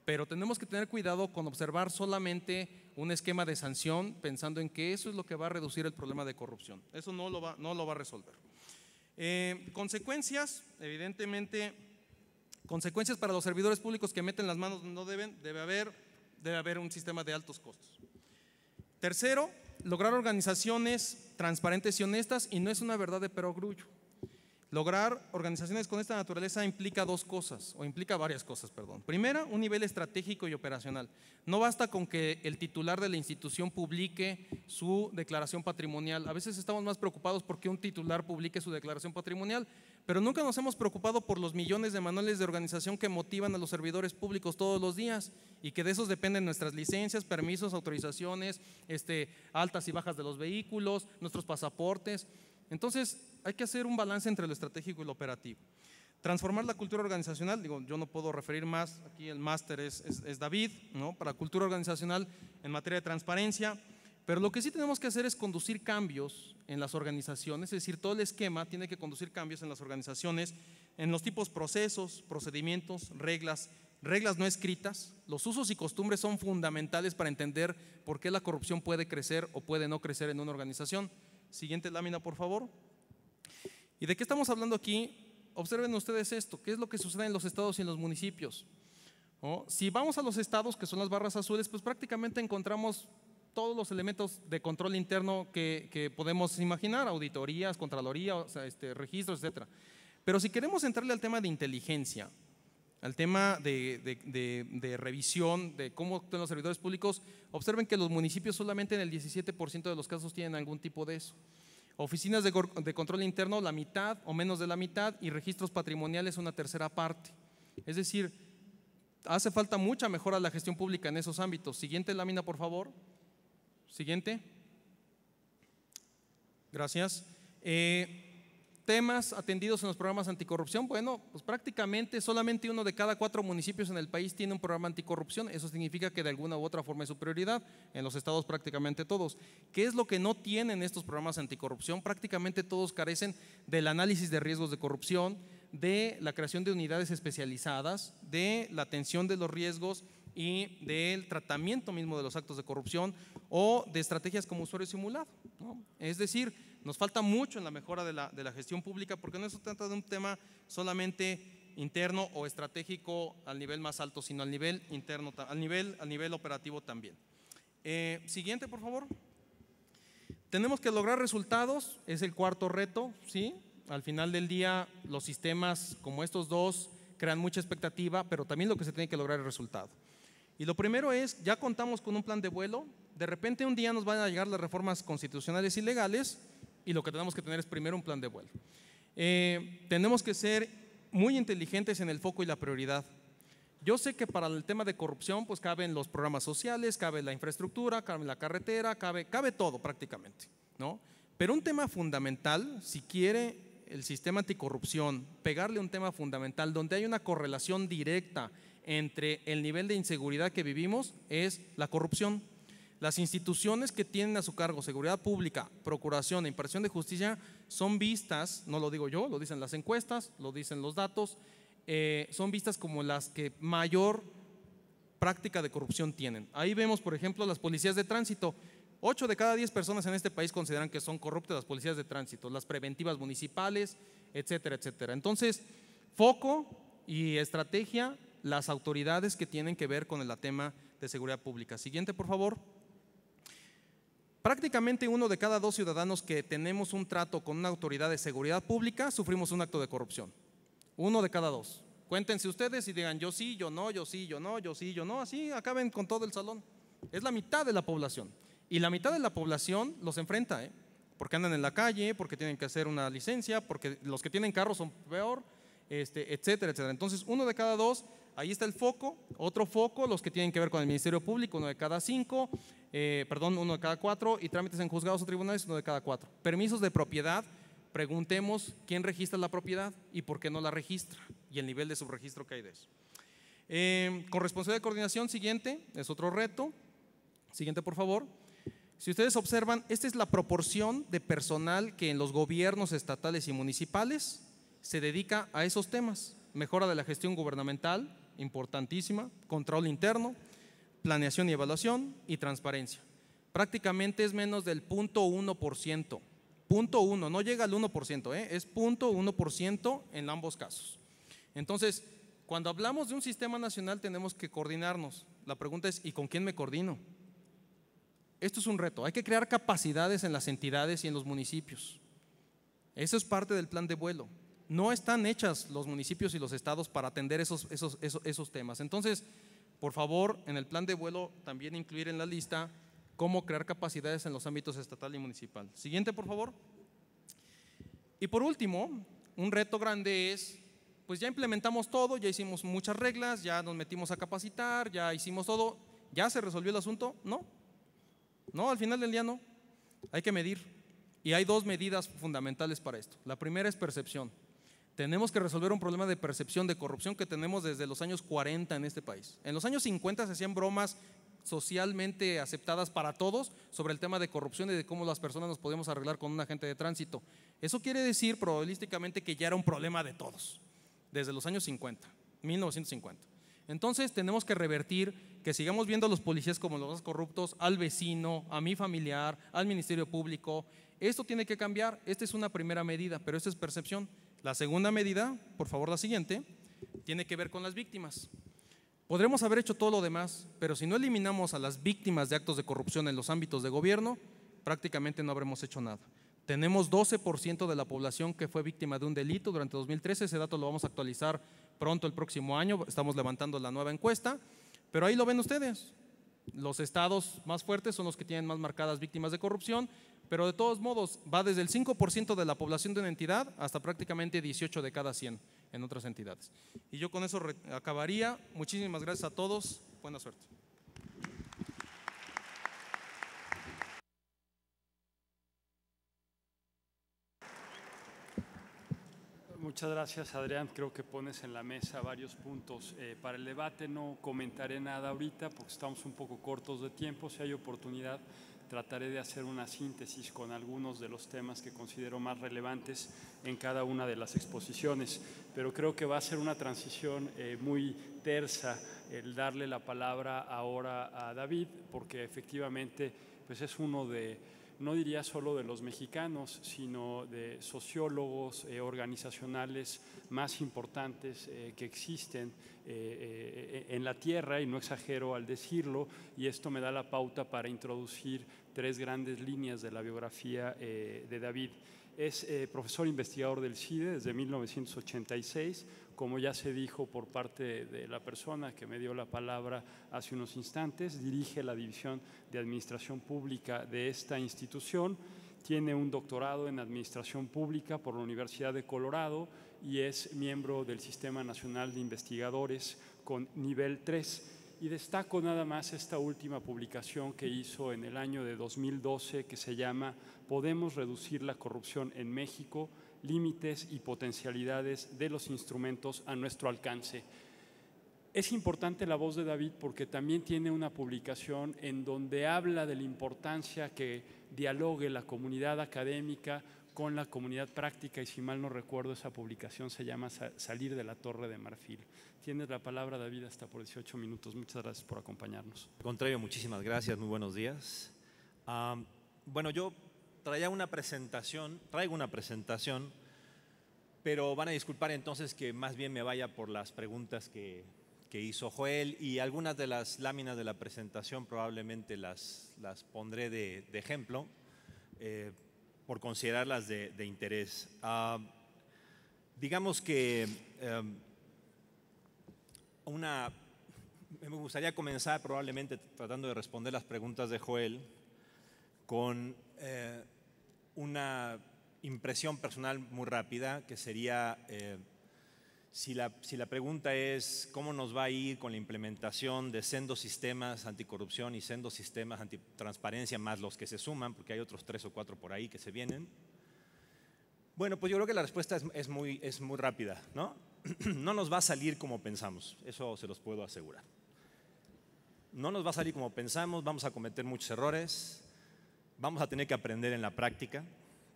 Pero tenemos que tener cuidado con observar solamente un esquema de sanción pensando en que eso es lo que va a reducir el problema de corrupción. Eso no lo va a resolver. Consecuencias, evidentemente, consecuencias para los servidores públicos que meten las manos donde no deben, debe haber un sistema de altos costos. Tercero, lograr organizaciones transparentes y honestas, y no es una verdad de perogrullo. Lograr organizaciones con esta naturaleza implica varias cosas. Primera, un nivel estratégico y operacional. No basta con que el titular de la institución publique su declaración patrimonial. A veces estamos más preocupados porque un titular publique su declaración patrimonial, pero nunca nos hemos preocupado por los millones de manuales de organización que motivan a los servidores públicos todos los días y que de esos dependen nuestras licencias, permisos, autorizaciones, altas y bajas de los vehículos, nuestros pasaportes. Entonces, hay que hacer un balance entre lo estratégico y lo operativo. Transformar la cultura organizacional, yo no puedo referir más, aquí el máster es David, ¿no? Para cultura organizacional en materia de transparencia, pero lo que sí tenemos que hacer es conducir cambios en las organizaciones, es decir, todo el esquema tiene que conducir cambios en las organizaciones, en los tipos procesos, procedimientos, reglas no escritas. Los usos y costumbres son fundamentales para entender por qué la corrupción puede crecer o puede no crecer en una organización. Siguiente lámina, por favor. ¿Y de qué estamos hablando aquí? Observen ustedes esto, ¿qué es lo que sucede en los estados y en los municipios? ¿No? Si vamos a los estados, que son las barras azules, pues prácticamente encontramos todos los elementos de control interno que podemos imaginar, auditorías, contraloría, registros, etcétera. Pero si queremos entrarle al tema de inteligencia, al tema de revisión de cómo actúan los servidores públicos, observen que los municipios solamente en el 17% de los casos tienen algún tipo de eso. Oficinas de control interno, la mitad o menos de la mitad, y registros patrimoniales una tercera parte. Es decir, hace falta mucha mejora a la gestión pública en esos ámbitos. Siguiente lámina, por favor. Siguiente. Gracias. Temas atendidos en los programas anticorrupción. Bueno, pues prácticamente solamente 1 de cada 4 municipios en el país tiene un programa anticorrupción. Eso significa que de alguna u otra forma es su prioridad. En los estados prácticamente todos. ¿Qué es lo que no tienen estos programas anticorrupción? Prácticamente todos carecen del análisis de riesgos de corrupción, de la creación de unidades especializadas, de la atención de los riesgos y del tratamiento mismo de los actos de corrupción o de estrategias como usuario simulado, ¿no? Es decir, Nos falta mucho en la mejora de la gestión pública, porque no se trata de un tema solamente interno o estratégico al nivel más alto, sino al nivel interno, al nivel operativo también. Siguiente, por favor. Tenemos que lograr resultados, es el cuarto reto, ¿sí? Al final del día, los sistemas como estos dos crean mucha expectativa, pero también lo que se tiene que lograr es el resultado. Y lo primero es, ya contamos con un plan de vuelo, de repente un día nos van a llegar las reformas constitucionales y legales, y lo que tenemos que tener es primero un plan de vuelo. Tenemos que ser muy inteligentes en el foco y la prioridad. Yo sé que para el tema de corrupción, pues caben los programas sociales, cabe la infraestructura, cabe la carretera, cabe todo prácticamente, ¿no? Pero un tema fundamental, si quiere el sistema anticorrupción pegarle un tema fundamental donde hay una correlación directa entre el nivel de inseguridad que vivimos, es la corrupción. Las instituciones que tienen a su cargo seguridad pública, procuración e impartición de justicia son vistas, no lo digo yo, lo dicen las encuestas, lo dicen los datos, son vistas como las que mayor práctica de corrupción tienen. Ahí vemos, por ejemplo, las policías de tránsito. 8 de cada 10 personas en este país consideran que son corruptas las policías de tránsito, las preventivas municipales, etcétera, etcétera. Entonces, foco y estrategia, las autoridades que tienen que ver con el tema de seguridad pública. Siguiente, por favor. Prácticamente 1 de cada 2 ciudadanos que tenemos un trato con una autoridad de seguridad pública sufrimos un acto de corrupción. 1 de cada 2. Cuéntense ustedes y digan yo sí, yo no, yo sí, yo no, yo sí, yo no, así acaben con todo el salón. Es la mitad de la población. Y la mitad de la población los enfrenta, porque andan en la calle, porque tienen que hacer una licencia, porque los que tienen carros son peor, etcétera, etcétera. Entonces, 1 de cada 2, ahí está el foco. Otro foco, los que tienen que ver con el Ministerio Público, 1 de cada 5, 1 de cada 4, y trámites en juzgados o tribunales, 1 de cada 4. Permisos de propiedad, preguntemos quién registra la propiedad y por qué no la registra, y el nivel de subregistro que hay de eso. Con responsabilidad de coordinación, siguiente, es otro reto. Siguiente, por favor. Si ustedes observan, esta es la proporción de personal que en los gobiernos estatales y municipales se dedica a esos temas. Mejora de la gestión gubernamental, importantísima, control interno, planeación y evaluación y transparencia. Prácticamente es menos del 0.1%. 0.1, no llega al 1%, es 0.1% en ambos casos. Entonces, cuando hablamos de un sistema nacional tenemos que coordinarnos. La pregunta es, ¿y con quién me coordino? Esto es un reto, hay que crear capacidades en las entidades y en los municipios. Eso es parte del plan de vuelo. No están hechas los municipios y los estados para atender esos temas. Entonces, por favor, en el plan de vuelo también incluir en la lista cómo crear capacidades en los ámbitos estatal y municipal. Siguiente, por favor. Y por último, un reto grande es, pues ya implementamos todo, ya hicimos muchas reglas, ya nos metimos a capacitar, ya hicimos todo, ¿ya se resolvió el asunto? No, al final del día no. Hay que medir. Y hay 2 medidas fundamentales para esto. La primera es percepción. Tenemos que resolver un problema de percepción de corrupción que tenemos desde los años 40 en este país. En los años 50 se hacían bromas socialmente aceptadas para todos sobre el tema de corrupción y de cómo las personas nos podíamos arreglar con un agente de tránsito. Eso quiere decir probabilísticamente que ya era un problema de todos, desde los años 50, 1950. Entonces tenemos que revertir, que sigamos viendo a los policías como los más corruptos, al vecino, a mi familiar, al Ministerio Público. Esto tiene que cambiar. Esta es una primera medida, pero esta es percepción. La segunda medida, por favor la siguiente, tiene que ver con las víctimas. Podremos haber hecho todo lo demás, pero si no eliminamos a las víctimas de actos de corrupción en los ámbitos de gobierno, prácticamente no habremos hecho nada. Tenemos 12% de la población que fue víctima de un delito durante 2013, ese dato lo vamos a actualizar pronto el próximo año, estamos levantando la nueva encuesta, pero ahí lo ven ustedes. Los estados más fuertes son los que tienen más marcadas víctimas de corrupción, pero de todos modos va desde el 5% de la población de una entidad hasta prácticamente 18 de cada 100 en otras entidades. Y yo con eso acabaría. Muchísimas gracias a todos, buena suerte. Muchas gracias, Adrián. Creo que pones en la mesa varios puntos para el debate. No comentaré nada ahorita porque estamos un poco cortos de tiempo. Si hay oportunidad, trataré de hacer una síntesis con algunos de los temas que considero más relevantes en cada una de las exposiciones. Pero creo que va a ser una transición muy tersa el darle la palabra ahora a David, porque efectivamente pues es uno de no diría solo de los mexicanos, sino de sociólogos organizacionales más importantes que existen en la Tierra, y no exagero al decirlo, y esto me da la pauta para introducir 3 grandes líneas de la biografía de David. Es profesor investigador del CIDE desde 1986, como ya se dijo por parte de la persona que me dio la palabra hace unos instantes. Dirige la División de Administración Pública de esta institución, tiene un doctorado en Administración Pública por la Universidad de Colorado y es miembro del Sistema Nacional de Investigadores con nivel 3. Y destaco nada más esta última publicación que hizo en el año de 2012, que se llama «Podemos reducir la corrupción en México, límites y potencialidades de los instrumentos a nuestro alcance». Es importante la voz de David porque también tiene una publicación en donde habla de la importancia que dialogue la comunidad académica con la comunidad práctica, y si mal no recuerdo esa publicación se llama Salir de la Torre de Marfil. Tienes la palabra, David, hasta por 18 minutos. Muchas gracias por acompañarnos. Al contrario, muchísimas gracias, muy buenos días. Bueno, yo traigo una presentación, pero van a disculpar entonces que más bien me vaya por las preguntas que hizo Joel, y algunas de las láminas de la presentación probablemente las pondré de ejemplo, por considerarlas de interés. Digamos que me gustaría comenzar probablemente tratando de responder las preguntas de Joel con una impresión personal muy rápida, que sería si la pregunta es cómo nos va a ir con la implementación de sendos sistemas anticorrupción y sendos sistemas antitransparencia, más los que se suman, porque hay otros 3 o 4 por ahí que se vienen. Bueno, pues yo creo que la respuesta es muy rápida, ¿no? No nos va a salir como pensamos, eso se los puedo asegurar. No nos va a salir como pensamos, vamos a cometer muchos errores, vamos a tener que aprender en la práctica,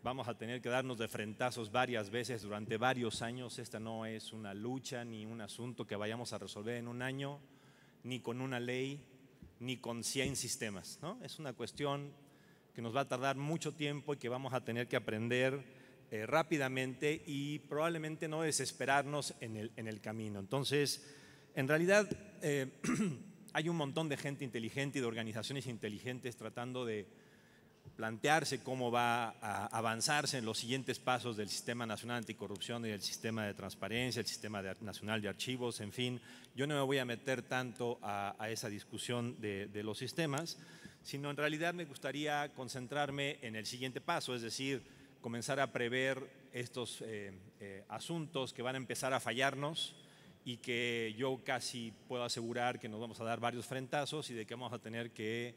vamos a tener que darnos de frentazos varias veces durante varios años. Esta no es una lucha ni un asunto que vayamos a resolver en un año, ni con una ley, ni con 100 sistemas, ¿no? Es una cuestión que nos va a tardar mucho tiempo y que vamos a tener que aprender rápidamente, y probablemente no desesperarnos en el camino. Entonces, en realidad hay un montón de gente inteligente y de organizaciones inteligentes tratando de plantearse cómo va a avanzarse en los siguientes pasos del Sistema Nacional Anticorrupción y del Sistema de Transparencia, el Sistema Nacional de Archivos, en fin. Yo no me voy a meter tanto a esa discusión de los sistemas, sino en realidad me gustaría concentrarme en el siguiente paso, es decir, comenzar a prever estos asuntos que van a empezar a fallarnos y que yo casi puedo asegurar que nos vamos a dar varios frentazos y de que vamos a tener que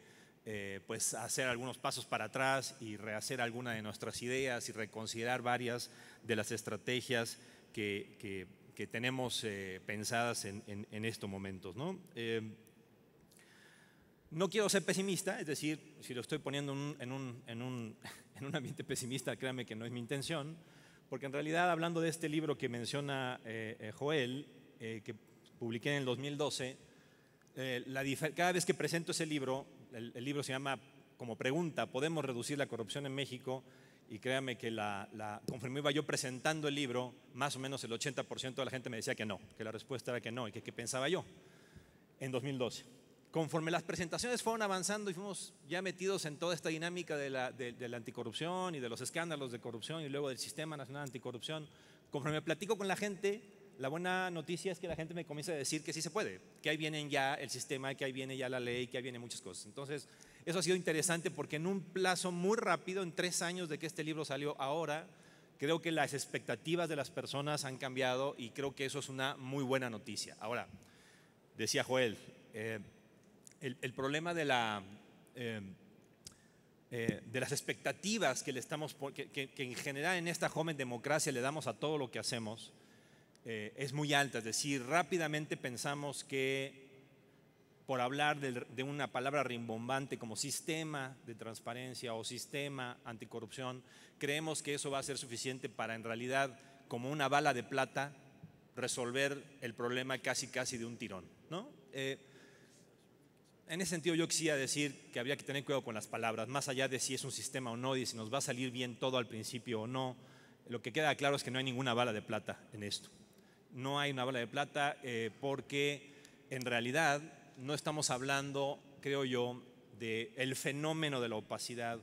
pues hacer algunos pasos para atrás y rehacer algunas de nuestras ideas y reconsiderar varias de las estrategias que tenemos pensadas en estos momentos, ¿no? No quiero ser pesimista, es decir, si lo estoy poniendo en un ambiente pesimista, créanme que no es mi intención, porque en realidad, hablando de este libro que menciona Joel, que publiqué en el 2012, cada vez que presento ese libro, el libro se llama como pregunta, ¿podemos reducir la corrupción en México? Y créanme que conforme iba yo presentando el libro, más o menos el 80% de la gente me decía que no, que la respuesta era que no, y que qué pensaba yo en 2012. Conforme las presentaciones fueron avanzando y fuimos ya metidos en toda esta dinámica de la anticorrupción y de los escándalos de corrupción y luego del Sistema Nacional Anticorrupción, conforme platico con la gente, la buena noticia es que la gente me comienza a decir que sí se puede, que ahí viene ya el sistema, que ahí viene ya la ley, que ahí vienen muchas cosas. Entonces, eso ha sido interesante porque en un plazo muy rápido, en 3 años de que este libro salió ahora, creo que las expectativas de las personas han cambiado y creo que eso es una muy buena noticia. Ahora, decía Joel, el problema de las expectativas que en general en esta joven democracia le damos a todo lo que hacemos es muy alta. Es decir, rápidamente pensamos que por hablar de una palabra rimbombante como sistema de transparencia o sistema anticorrupción, creemos que eso va a ser suficiente para en realidad, como una bala de plata, resolver el problema casi de un tirón, ¿no? En ese sentido yo quisiera decir que habría que tener cuidado con las palabras, más allá de si es un sistema o no y si nos va a salir bien todo al principio o no. Lo que queda claro es que no hay ninguna bala de plata en esto. No hay una bala de plata porque en realidad no estamos hablando, creo yo, del fenómeno de la opacidad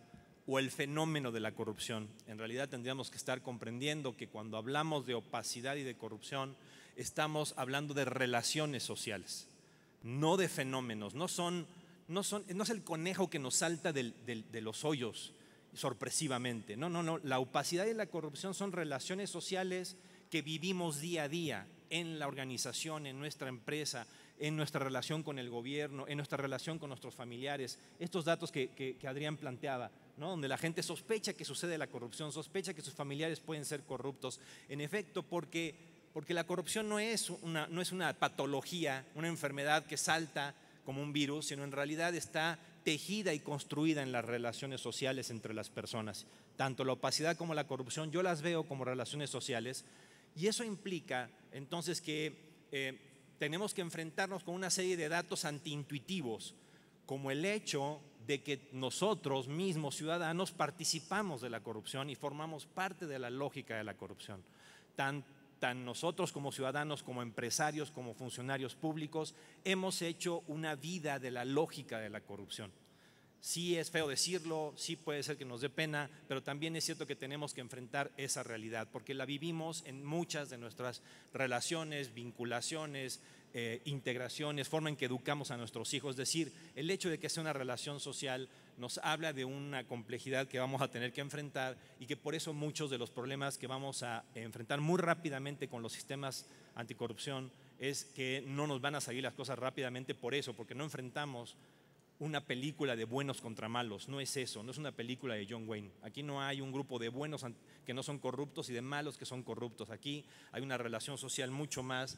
o el fenómeno de la corrupción. En realidad tendríamos que estar comprendiendo que cuando hablamos de opacidad y de corrupción estamos hablando de relaciones sociales, no de fenómenos. No es el conejo que nos salta de los hoyos sorpresivamente. No. La opacidad y la corrupción son relaciones sociales que vivimos día a día en la organización, en nuestra empresa, en nuestra relación con el gobierno, en nuestra relación con nuestros familiares. Estos datos que Adrián planteaba, ¿no? Donde la gente sospecha que sucede la corrupción, sospecha que sus familiares pueden ser corruptos. En efecto, porque la corrupción no es una patología, una enfermedad que salta como un virus, sino en realidad está tejida y construida en las relaciones sociales entre las personas. Tanto la opacidad como la corrupción yo las veo como relaciones sociales, y eso implica entonces que tenemos que enfrentarnos con una serie de datos antiintuitivos, como el hecho de que nosotros mismos, ciudadanos, participamos de la corrupción y formamos parte de la lógica de la corrupción. Tan nosotros como ciudadanos, como empresarios, como funcionarios públicos, hemos hecho una vida de la lógica de la corrupción. Sí es feo decirlo, sí puede ser que nos dé pena, pero también es cierto que tenemos que enfrentar esa realidad, porque la vivimos en muchas de nuestras relaciones, vinculaciones, integraciones, forma en que educamos a nuestros hijos. Es decir, el hecho de que sea una relación social nos habla de una complejidad que vamos a tener que enfrentar, y que por eso muchos de los problemas que vamos a enfrentar muy rápidamente con los sistemas anticorrupción es que no nos van a salir las cosas rápidamente por eso, porque no enfrentamos una película de buenos contra malos. No es eso, no es una película de John Wayne. Aquí no hay un grupo de buenos que no son corruptos y de malos que son corruptos. Aquí hay una relación social mucho más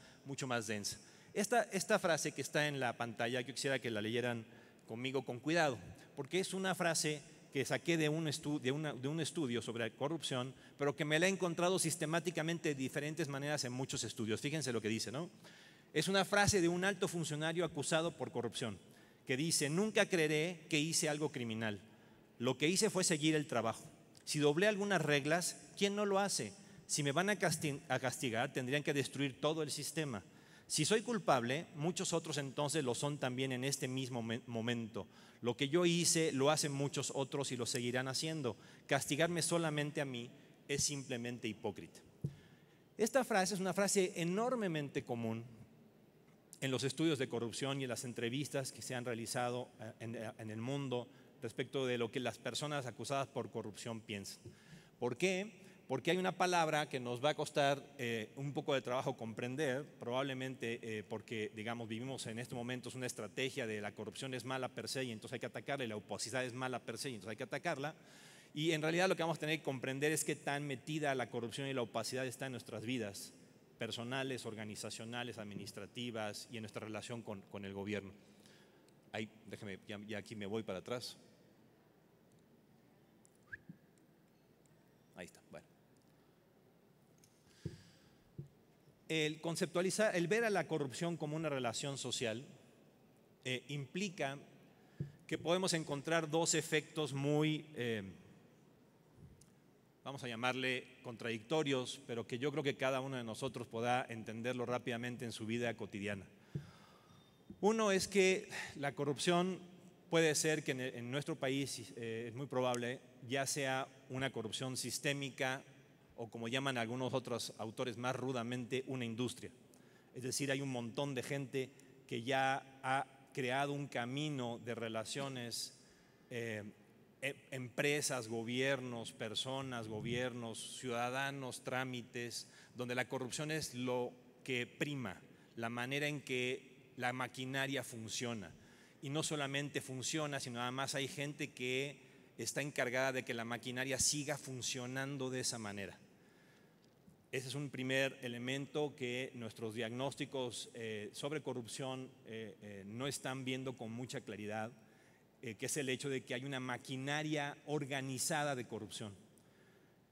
densa. Esta frase que está en la pantalla, yo quisiera que la leyeran conmigo con cuidado, porque es una frase que saqué de un estudio sobre corrupción, pero que me la he encontrado sistemáticamente de diferentes maneras en muchos estudios. Fíjense lo que dice, ¿no? Es una frase de un alto funcionario acusado por corrupción, que dice: nunca creeré que hice algo criminal. Lo que hice fue seguir el trabajo. Si doblé algunas reglas, ¿quién no lo hace? Si me van a castigar, tendrían que destruir todo el sistema. Si soy culpable, muchos otros entonces lo son también en este mismo momento. Lo que yo hice lo hacen muchos otros y lo seguirán haciendo. Castigarme solamente a mí es simplemente hipócrita. Esta frase es una frase enormemente común en los estudios de corrupción y en las entrevistas que se han realizado en el mundo respecto de lo que las personas acusadas por corrupción piensan. ¿Por qué? Porque hay una palabra que nos va a costar un poco de trabajo comprender, probablemente porque, digamos, vivimos en este momento una estrategia de la corrupción es mala per se y entonces hay que atacarla, y la opacidad es mala per se y entonces hay que atacarla. Y en realidad lo que vamos a tener que comprender es qué tan metida la corrupción y la opacidad está en nuestras vidas personales, organizacionales, administrativas y en nuestra relación con el gobierno. Ahí, déjeme, ya aquí me voy para atrás. Ahí está, bueno. El conceptualizar, el ver a la corrupción como una relación social implica que podemos encontrar dos efectos muy, vamos a llamarle contradictorios, pero que yo creo que cada uno de nosotros podrá entenderlo rápidamente en su vida cotidiana. Uno es que la corrupción puede ser que en nuestro país, es muy probable, ya sea una corrupción sistémica o, como llaman algunos otros autores más rudamente, una industria. Es decir, hay un montón de gente que ya ha creado un camino de relaciones, empresas, gobiernos, personas, gobiernos, ciudadanos, trámites, donde la corrupción es lo que prima, la manera en que la maquinaria funciona. Y no solamente funciona, sino además hay gente que está encargada de que la maquinaria siga funcionando de esa manera. Ese es un primer elemento que nuestros diagnósticos sobre corrupción no están viendo con mucha claridad, que es el hecho de que hay una maquinaria organizada de corrupción.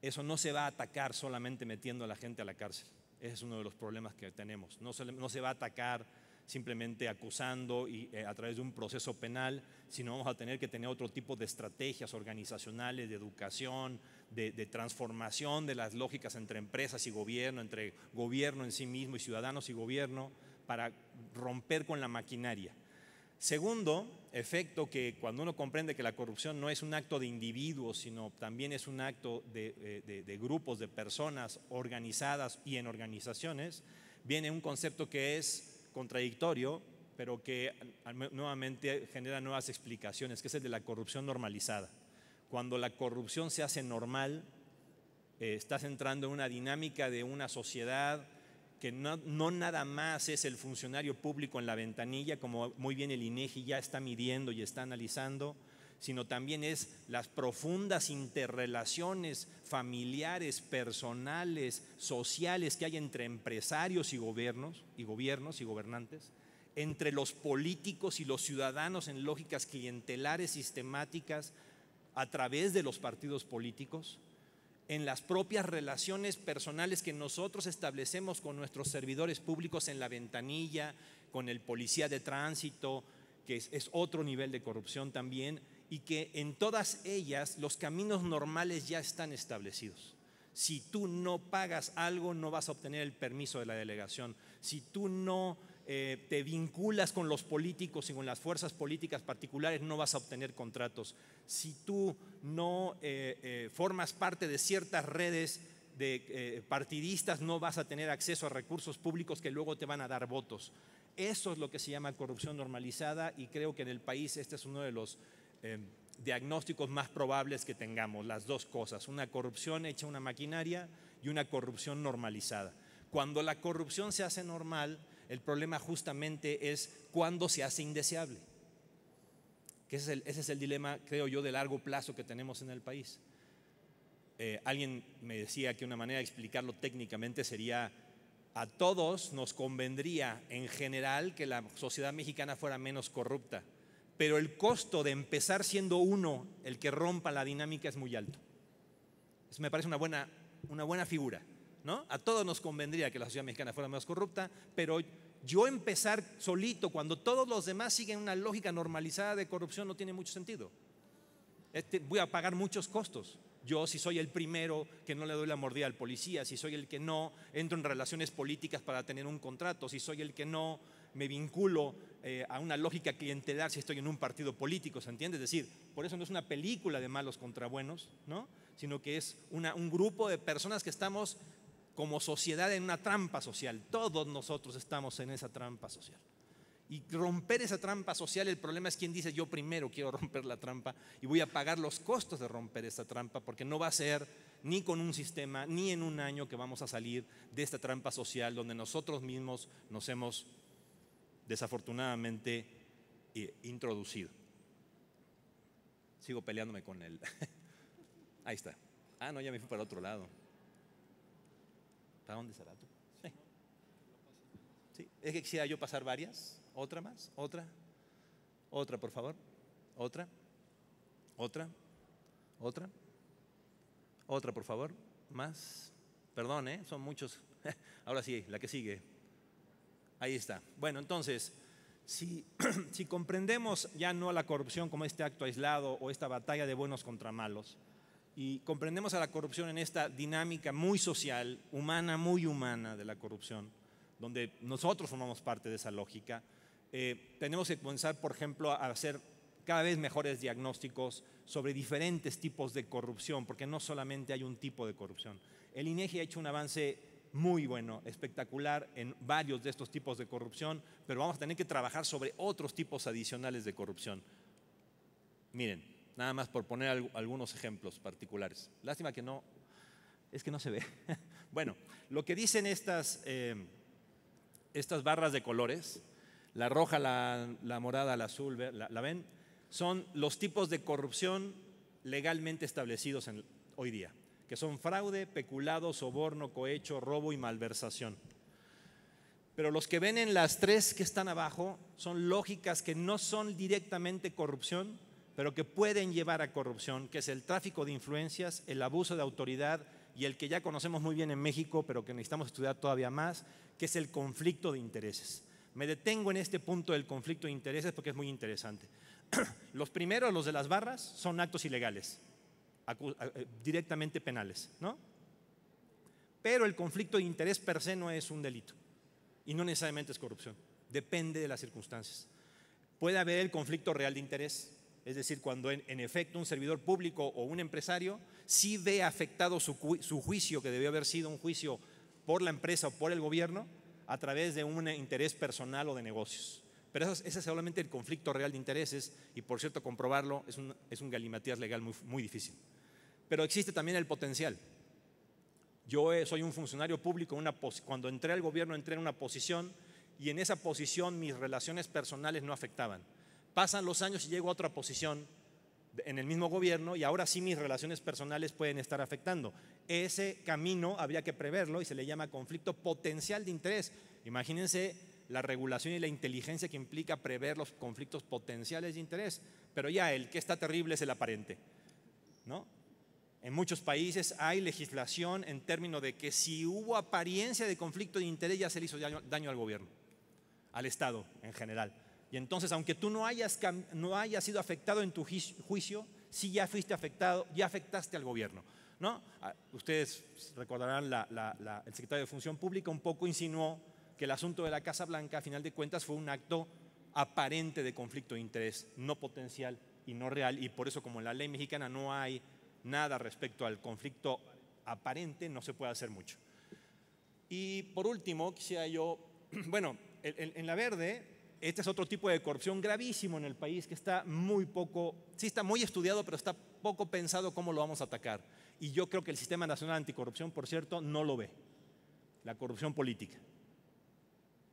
Eso no se va a atacar solamente metiendo a la gente a la cárcel. Ese es uno de los problemas que tenemos. No se va a atacar simplemente acusando y a través de un proceso penal, sino vamos a tener que tener otro tipo de estrategias organizacionales, de educación, de transformación de las lógicas entre empresas y gobierno, entre gobierno en sí mismo y ciudadanos y gobierno, para romper con la maquinaria. Segundo efecto, que cuando uno comprende que la corrupción no es un acto de individuos, sino también es un acto de grupos, de personas organizadas y en organizaciones, viene un concepto que es contradictorio, pero que nuevamente genera nuevas explicaciones, que es el de la corrupción normalizada. Cuando la corrupción se hace normal, estás entrando en una dinámica de una sociedad que no nada más es el funcionario público en la ventanilla, como muy bien el INEGI ya está midiendo y está analizando, sino también es las profundas interrelaciones familiares, personales, sociales que hay entre empresarios y gobiernos y gobernantes, entre los políticos y los ciudadanos en lógicas clientelares sistemáticas a través de los partidos políticos, en las propias relaciones personales que nosotros establecemos con nuestros servidores públicos en la ventanilla, con el policía de tránsito, que es otro nivel de corrupción también, y que en todas ellas los caminos normales ya están establecidos. Si tú no pagas algo, no vas a obtener el permiso de la delegación. Si tú no te vinculas con los políticos y con las fuerzas políticas particulares, no vas a obtener contratos. Si tú no formas parte de ciertas redes de partidistas, no vas a tener acceso a recursos públicos que luego te van a dar votos. Eso es lo que se llama corrupción normalizada, y creo que en el país este es uno de los diagnósticos más probables que tengamos, las dos cosas: una corrupción hecha una maquinaria y una corrupción normalizada. Cuando la corrupción se hace normal, el problema justamente es cuando se hace indeseable, que ese es el dilema, creo yo, de largo plazo que tenemos en el país. Alguien me decía que una manera de explicarlo técnicamente sería: a todos nos convendría en general que la sociedad mexicana fuera menos corrupta, pero el costo de empezar siendo uno el que rompa la dinámica es muy alto. Eso me parece una buena figura, ¿no? A todos nos convendría que la sociedad mexicana fuera menos corrupta, pero yo empezar solito cuando todos los demás siguen una lógica normalizada de corrupción no tiene mucho sentido. Voy a pagar muchos costos. Yo, si soy el primero que no le doy la mordida al policía, si soy el que no entro en relaciones políticas para tener un contrato, si soy el que no me vinculo a una lógica clientelar si estoy en un partido político, ¿se entiende? Es decir, por eso no es una película de malos contra buenos, ¿no? Sino que es un grupo de personas que estamos como sociedad en una trampa social. Todos nosotros estamos en esa trampa social. Y romper esa trampa social, el problema es quien dice: yo primero quiero romper la trampa y voy a pagar los costos de romper esa trampa, porque no va a ser ni con un sistema ni en un año que vamos a salir de esta trampa social donde nosotros mismos nos hemos desafortunadamente introducido. Sigo peleándome con él. Ahí está. Ah, no, ya me fui para otro lado. ¿Para dónde será tú? Sí. Sí. Es que quisiera yo pasar varias. ¿Otra más? ¿Otra? ¿Otra, por favor? ¿Otra? ¿Otra? ¿Otra? ¿Otra, por favor? ¿Más? Perdón, son muchos. Ahora sí, la que sigue. Ahí está. Bueno, entonces, si comprendemos ya no a la corrupción como este acto aislado o esta batalla de buenos contra malos, y comprendemos a la corrupción en esta dinámica muy social, humana, muy humana de la corrupción, donde nosotros formamos parte de esa lógica, tenemos que comenzar, por ejemplo, a hacer cada vez mejores diagnósticos sobre diferentes tipos de corrupción, porque no solamente hay un tipo de corrupción. El INEGI ha hecho un avance muy bueno, espectacular en varios de estos tipos de corrupción, pero vamos a tener que trabajar sobre otros tipos adicionales de corrupción. Miren, nada más por poner algunos ejemplos particulares. Lástima que no se ve. Bueno, lo que dicen estas barras de colores, la roja, la morada, la azul, ¿la ven? Son los tipos de corrupción legalmente establecidos hoy día, que son fraude, peculado, soborno, cohecho, robo y malversación. Pero los que ven en las tres que están abajo son lógicas que no son directamente corrupción, pero que pueden llevar a corrupción, que es el tráfico de influencias, el abuso de autoridad y el que ya conocemos muy bien en México, pero que necesitamos estudiar todavía más, que es el conflicto de intereses. Me detengo en este punto del conflicto de intereses porque es muy interesante. Los primeros, los de las barras, son actos ilegales, directamente penales, ¿no? Pero el conflicto de interés per se no es un delito y no necesariamente es corrupción, depende de las circunstancias. Puede haber el conflicto real de interés, es decir, cuando en efecto un servidor público o un empresario sí ve afectado su juicio, que debió haber sido un juicio por la empresa o por el gobierno, a través de un interés personal o de negocios. Pero ese es solamente el conflicto real de intereses y, por cierto, comprobarlo es un galimatías legal muy difícil. Pero existe también el potencial. Yo soy un funcionario público, cuando entré al gobierno entré en una posición y en esa posición mis relaciones personales no afectaban. Pasan los años y llego a otra posición en el mismo gobierno y ahora sí mis relaciones personales pueden estar afectando. Ese camino habría que preverlo y se le llama conflicto potencial de interés. Imagínense la regulación y la inteligencia que implica prever los conflictos potenciales de interés. Pero ya el que está terrible es el aparente, ¿no? En muchos países hay legislación en términos de que si hubo apariencia de conflicto de interés ya se le hizo daño al gobierno, al Estado en general. Y entonces, aunque tú no hayas sido afectado en tu juicio, sí ya fuiste afectado, ya afectaste al gobierno, ¿no? Ustedes recordarán, el secretario de Función Pública un poco insinuó que el asunto de la Casa Blanca, a final de cuentas, fue un acto aparente de conflicto de interés, no potencial y no real, y por eso, como en la ley mexicana no hay nada respecto al conflicto aparente, no se puede hacer mucho. Y por último, quisiera yo, bueno, en la verde, este es otro tipo de corrupción gravísimo en el país que está sí está muy estudiado, pero está poco pensado cómo lo vamos a atacar. Y yo creo que el Sistema Nacional Anticorrupción, por cierto, no lo ve. La corrupción política,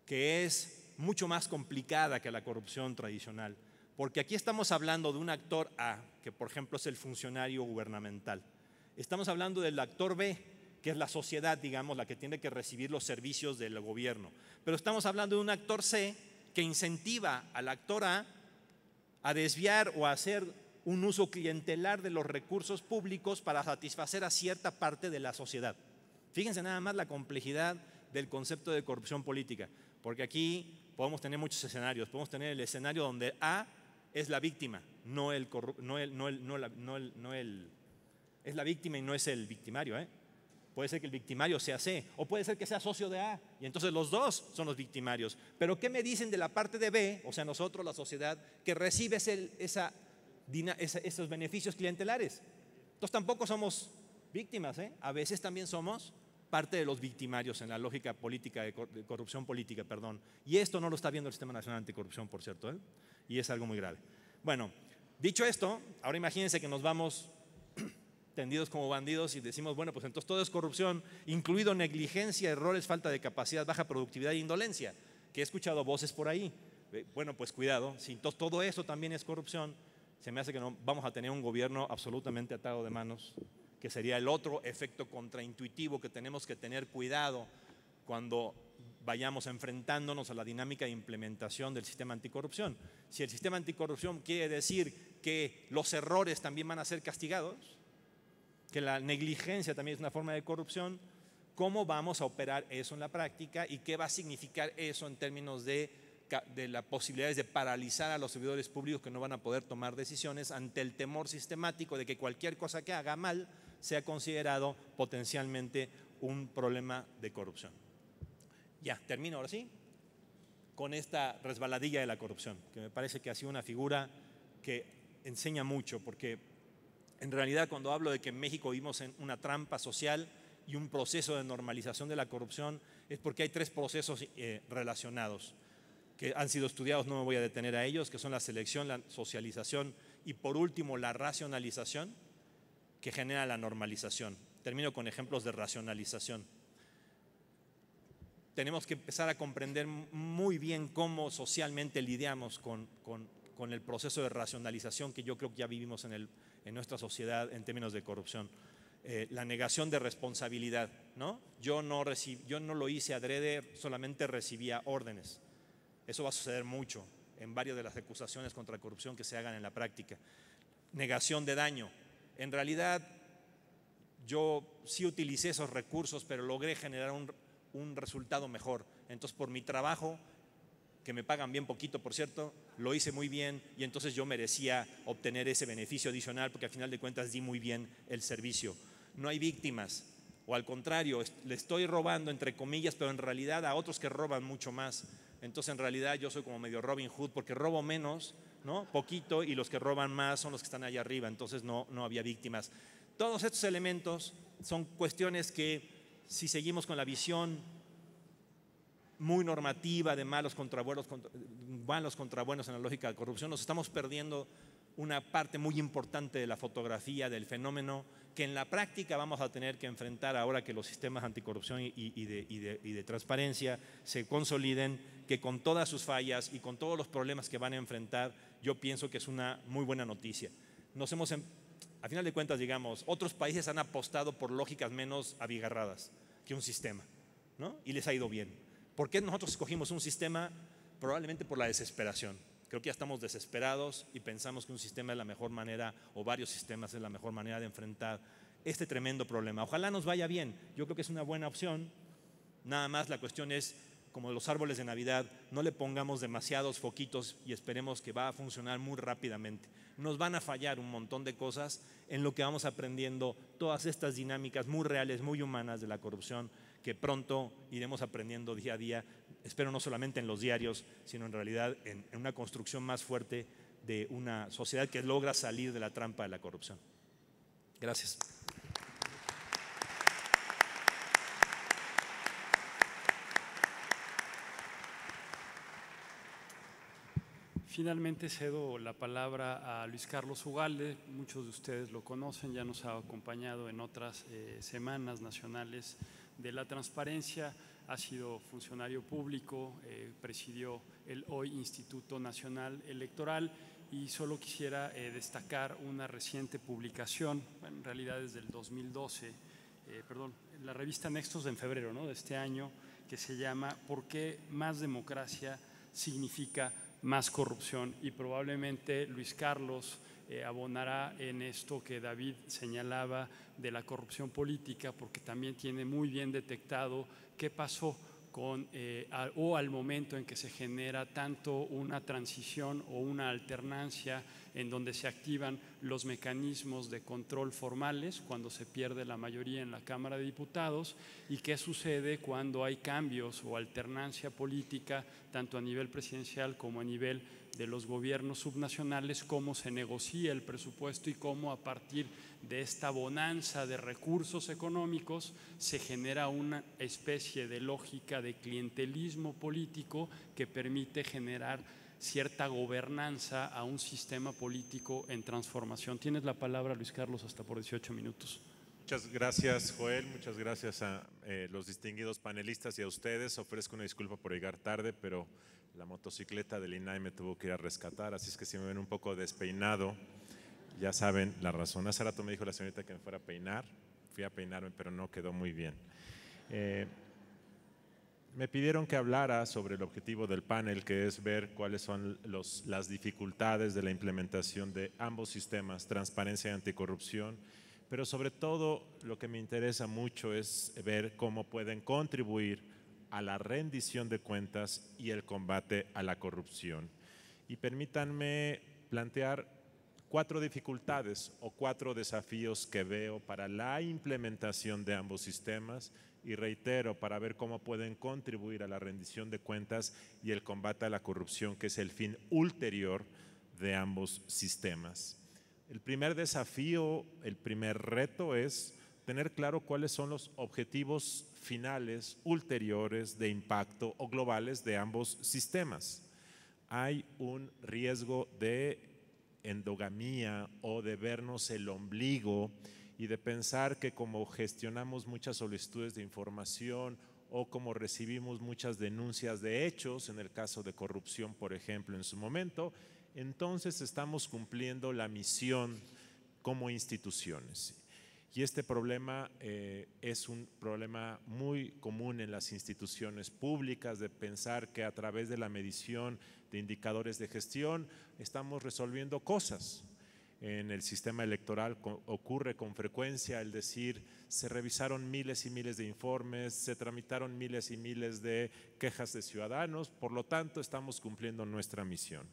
que es mucho más complicada que la corrupción tradicional. Porque aquí estamos hablando de un actor A, que por ejemplo es el funcionario gubernamental. Estamos hablando del actor B, que es la sociedad, digamos, la que tiene que recibir los servicios del gobierno. Pero estamos hablando de un actor C que incentiva al actor A desviar o a hacer un uso clientelar de los recursos públicos para satisfacer a cierta parte de la sociedad. Fíjense nada más la complejidad del concepto de corrupción política, porque aquí podemos tener muchos escenarios. Podemos tener el escenario donde A es la víctima, es la víctima y no es el victimario, ¿eh? Puede ser que el victimario sea C, o puede ser que sea socio de A, y entonces los dos son los victimarios. Pero ¿qué me dicen de la parte de B, o sea, nosotros, la sociedad, que recibe esos beneficios clientelares? Entonces tampoco somos víctimas, ¿eh? A veces también somos parte de los victimarios en la lógica política de corrupción política, perdón. Y esto no lo está viendo el Sistema Nacional Anticorrupción, por cierto, ¿eh? Y es algo muy grave. Bueno, dicho esto, ahora imagínense que nos vamos tendidos como bandidos y decimos, bueno, pues entonces todo es corrupción, incluido negligencia, errores, falta de capacidad, baja productividad e indolencia, que he escuchado voces por ahí. Bueno, pues cuidado, si entonces todo eso también es corrupción, se me hace que no vamos a tener un gobierno absolutamente atado de manos, que sería el otro efecto contraintuitivo que tenemos que tener cuidado cuando vayamos enfrentándonos a la dinámica de implementación del sistema anticorrupción. Si el sistema anticorrupción quiere decir que los errores también van a ser castigados, que la negligencia también es una forma de corrupción, ¿cómo vamos a operar eso en la práctica y qué va a significar eso en términos de las posibilidades de paralizar a los servidores públicos que no van a poder tomar decisiones ante el temor sistemático de que cualquier cosa que haga mal sea considerado potencialmente un problema de corrupción? Ya, termino ahora sí con esta resbaladilla de la corrupción, que me parece que ha sido una figura que enseña mucho, porque en realidad cuando hablo de que en México vivimos en una trampa social y un proceso de normalización de la corrupción, es porque hay tres procesos relacionados que han sido estudiados, no me voy a detener a ellos, que son la selección, la socialización y por último la racionalización, que genera la normalización. Termino con ejemplos de racionalización. Tenemos que empezar a comprender muy bien cómo socialmente lidiamos con el proceso de racionalización que yo creo que ya vivimos en nuestra sociedad en términos de corrupción. La negación de responsabilidad, ¿no? Yo no lo hice adrede, solamente recibía órdenes. Eso va a suceder mucho en varias de las acusaciones contra corrupción que se hagan en la práctica. Negación de daño. En realidad, yo sí utilicé esos recursos, pero logré generar un resultado mejor. Entonces, por mi trabajo, que me pagan bien poquito, por cierto, lo hice muy bien y entonces yo merecía obtener ese beneficio adicional porque al final de cuentas di muy bien el servicio. No hay víctimas, o al contrario, le estoy robando entre comillas, pero en realidad a otros que roban mucho más. Entonces en realidad yo soy como medio Robin Hood porque robo menos, ¿no? Poquito, y los que roban más son los que están allá arriba, entonces no había víctimas. Todos estos elementos son cuestiones que, si seguimos con la visión muy normativa de malos contra buenos en la lógica de corrupción, nos estamos perdiendo una parte muy importante de la fotografía del fenómeno que en la práctica vamos a tener que enfrentar ahora que los sistemas anticorrupción y de transparencia se consoliden, que con todas sus fallas y con todos los problemas que van a enfrentar, yo pienso que es una muy buena noticia. A final de cuentas, digamos, otros países han apostado por lógicas menos abigarradas que un sistema, ¿no? Y les ha ido bien. ¿Por qué nosotros escogimos un sistema? Probablemente por la desesperación. Creo que ya estamos desesperados y pensamos que un sistema es la mejor manera, o varios sistemas es la mejor manera de enfrentar este tremendo problema. Ojalá nos vaya bien, yo creo que es una buena opción. Nada más la cuestión es, como los árboles de Navidad, no le pongamos demasiados foquitos y esperemos que va a funcionar muy rápidamente. Nos van a fallar un montón de cosas en lo que vamos aprendiendo todas estas dinámicas muy reales, muy humanas de la corrupción, que pronto iremos aprendiendo día a día, espero no solamente en los diarios, sino en realidad en una construcción más fuerte de una sociedad que logra salir de la trampa de la corrupción. Gracias. Finalmente cedo la palabra a Luis Carlos Ugalde. Muchos de ustedes lo conocen, ya nos ha acompañado en otras semanas nacionales de la transparencia, ha sido funcionario público, presidió el hoy Instituto Nacional Electoral, y solo quisiera destacar una reciente publicación, en realidad desde el 2012, la revista Nextos en febrero, ¿no?, de este año, que se llama ¿Por qué más democracia significa más corrupción? Y probablemente Luis Carlos abonará en esto que David señalaba de la corrupción política, porque también tiene muy bien detectado qué pasó al momento en que se genera tanto una transición o una alternancia en donde se activan los mecanismos de control formales cuando se pierde la mayoría en la Cámara de Diputados, y qué sucede cuando hay cambios o alternancia política tanto a nivel presidencial como a nivel de los gobiernos subnacionales, cómo se negocia el presupuesto y cómo a partir de esta bonanza de recursos económicos se genera una especie de lógica de clientelismo político que permite generar cierta gobernanza a un sistema político en transformación. Tienes la palabra, Luis Carlos, hasta por 18 minutos. Muchas gracias, Joel. Muchas gracias a los distinguidos panelistas y a ustedes. Ofrezco una disculpa por llegar tarde, pero la motocicleta del INAI me tuvo que ir a rescatar, así es que si me ven un poco despeinado, ya saben la razón. Hace rato me dijo la señorita que me fuera a peinar, fui a peinarme, pero no quedó muy bien. Me pidieron que hablara sobre el objetivo del panel, que es ver cuáles son las dificultades de la implementación de ambos sistemas, transparencia y anticorrupción, pero sobre todo lo que me interesa mucho es ver cómo pueden contribuir a la rendición de cuentas y el combate a la corrupción. Y permítanme plantear 4 dificultades o 4 desafíos que veo para la implementación de ambos sistemas, y reitero, para ver cómo pueden contribuir a la rendición de cuentas y el combate a la corrupción, que es el fin ulterior de ambos sistemas. El primer desafío, el primer reto es tener claro cuáles son los objetivos finales, ulteriores, de impacto o globales de ambos sistemas. Hay un riesgo de endogamía o de vernos el ombligo y de pensar que como gestionamos muchas solicitudes de información o como recibimos muchas denuncias de hechos, en el caso de corrupción, por ejemplo, en su momento, entonces estamos cumpliendo la misión como instituciones. Y este problema es un problema muy común en las instituciones públicas, de pensar que a través de la medición de indicadores de gestión estamos resolviendo cosas. En el sistema electoral ocurre con frecuencia el decir, se revisaron miles y miles de informes, se tramitaron miles y miles de quejas de ciudadanos, por lo tanto estamos cumpliendo nuestra misión.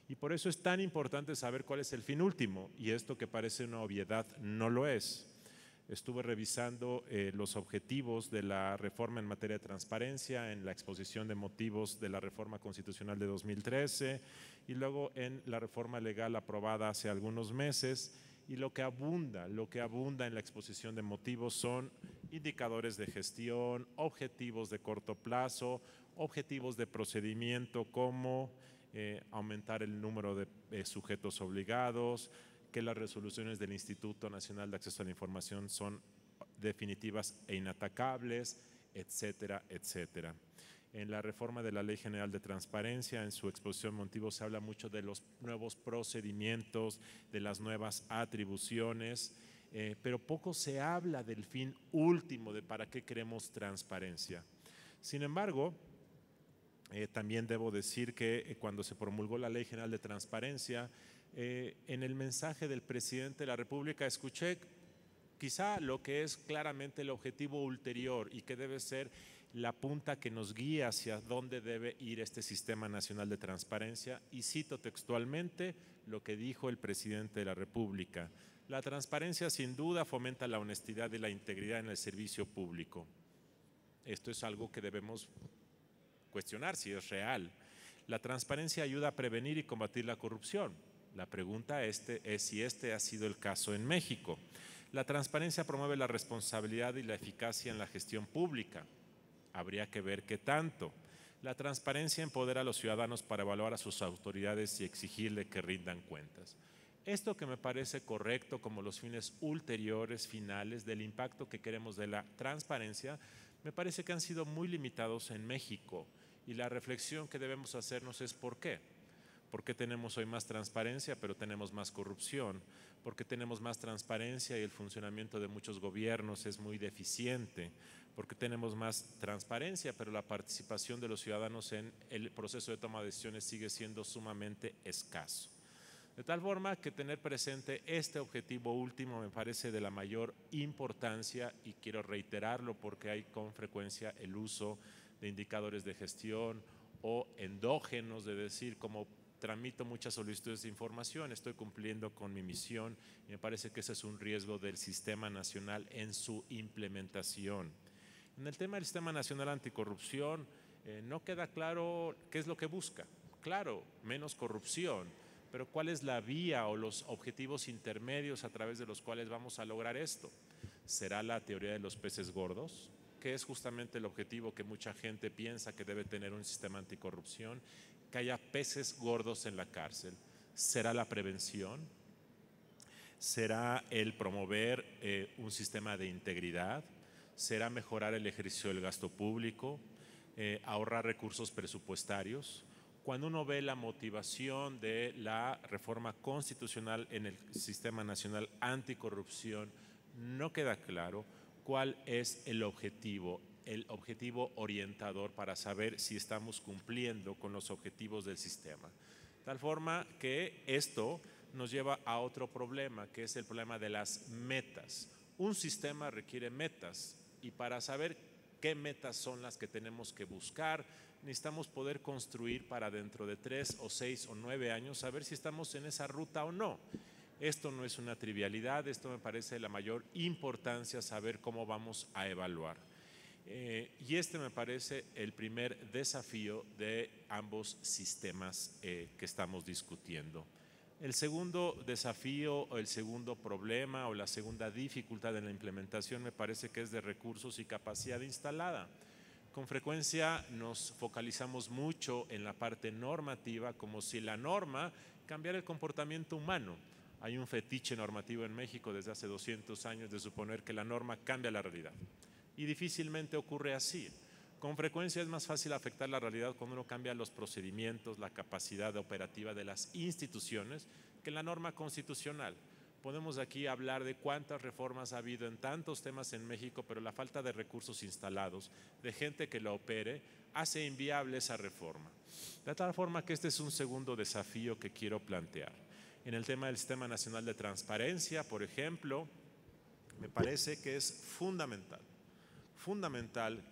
Y por eso es tan importante saber cuál es el fin último, y esto que parece una obviedad no lo es. Estuve revisando los objetivos de la reforma en materia de transparencia en la exposición de motivos de la reforma constitucional de 2013 y luego en la reforma legal aprobada hace algunos meses, y lo que abunda en la exposición de motivos son indicadores de gestión, objetivos de corto plazo, objetivos de procedimiento como aumentar el número de sujetos obligados, que las resoluciones del Instituto Nacional de Acceso a la Información son definitivas e inatacables, etcétera, etcétera. En la reforma de la Ley General de Transparencia, en su exposición de motivos, se habla mucho de los nuevos procedimientos, de las nuevas atribuciones, pero poco se habla del fin último de para qué queremos transparencia. Sin embargo, también debo decir que cuando se promulgó la Ley General de Transparencia, en el mensaje del presidente de la República escuché quizá lo que es claramente el objetivo ulterior y que debe ser la punta que nos guía hacia dónde debe ir este Sistema Nacional de Transparencia, y cito textualmente lo que dijo el presidente de la República: la transparencia sin duda fomenta la honestidad y la integridad en el servicio público. Esto es algo que debemos cuestionar si es real. La transparencia ayuda a prevenir y combatir la corrupción. La pregunta es si este ha sido el caso en México. La transparencia promueve la responsabilidad y la eficacia en la gestión pública. Habría que ver qué tanto. La transparencia empodera a los ciudadanos para evaluar a sus autoridades y exigirle que rindan cuentas. Esto que me parece correcto como los fines ulteriores, finales del impacto que queremos de la transparencia, me parece que han sido muy limitados en México. Y la reflexión que debemos hacernos es ¿por qué? ¿Por qué tenemos hoy más transparencia pero tenemos más corrupción? ¿Por qué tenemos más transparencia y el funcionamiento de muchos gobiernos es muy deficiente? ¿Por qué tenemos más transparencia pero la participación de los ciudadanos en el proceso de toma de decisiones sigue siendo sumamente escaso? De tal forma que tener presente este objetivo último me parece de la mayor importancia, y quiero reiterarlo porque hay con frecuencia el uso de indicadores de gestión o endógenos, de decir, como tramito muchas solicitudes de información, estoy cumpliendo con mi misión, y me parece que ese es un riesgo del Sistema Nacional en su implementación. En el tema del Sistema Nacional Anticorrupción, no queda claro qué es lo que busca. Claro, menos corrupción, pero ¿cuál es la vía o los objetivos intermedios a través de los cuales vamos a lograr esto? ¿Será la teoría de los peces gordos? Que es justamente el objetivo que mucha gente piensa que debe tener un sistema anticorrupción, que haya peces gordos en la cárcel. ¿Será la prevención? ¿Será el promover un sistema de integridad? ¿Será mejorar el ejercicio del gasto público? ¿Ahorrar recursos presupuestarios? Cuando uno ve la motivación de la reforma constitucional en el Sistema Nacional Anticorrupción, no queda claro cuál es el objetivo orientador para saber si estamos cumpliendo con los objetivos del sistema. Tal forma que esto nos lleva a otro problema, que es el problema de las metas. Un sistema requiere metas, y para saber qué metas son las que tenemos que buscar, necesitamos poder construir para dentro de 3 o 6 o 9 años saber si estamos en esa ruta o no. Esto no es una trivialidad, esto me parece de la mayor importancia, saber cómo vamos a evaluar. Y este me parece el primer desafío de ambos sistemas que estamos discutiendo. El segundo desafío o el segundo problema o la segunda dificultad en la implementación me parece que es de recursos y capacidad instalada. Con frecuencia nos focalizamos mucho en la parte normativa, como si la norma cambiara el comportamiento humano. Hay un fetiche normativo en México desde hace 200 años de suponer que la norma cambia la realidad, y difícilmente ocurre así. Con frecuencia es más fácil afectar la realidad cuando uno cambia los procedimientos, la capacidad operativa de las instituciones, que la norma constitucional. Podemos aquí hablar de cuántas reformas ha habido en tantos temas en México, pero la falta de recursos instalados, de gente que la opere, hace inviable esa reforma. De tal forma que este es un segundo desafío que quiero plantear. En el tema del Sistema Nacional de Transparencia, por ejemplo, Me parece que es fundamental,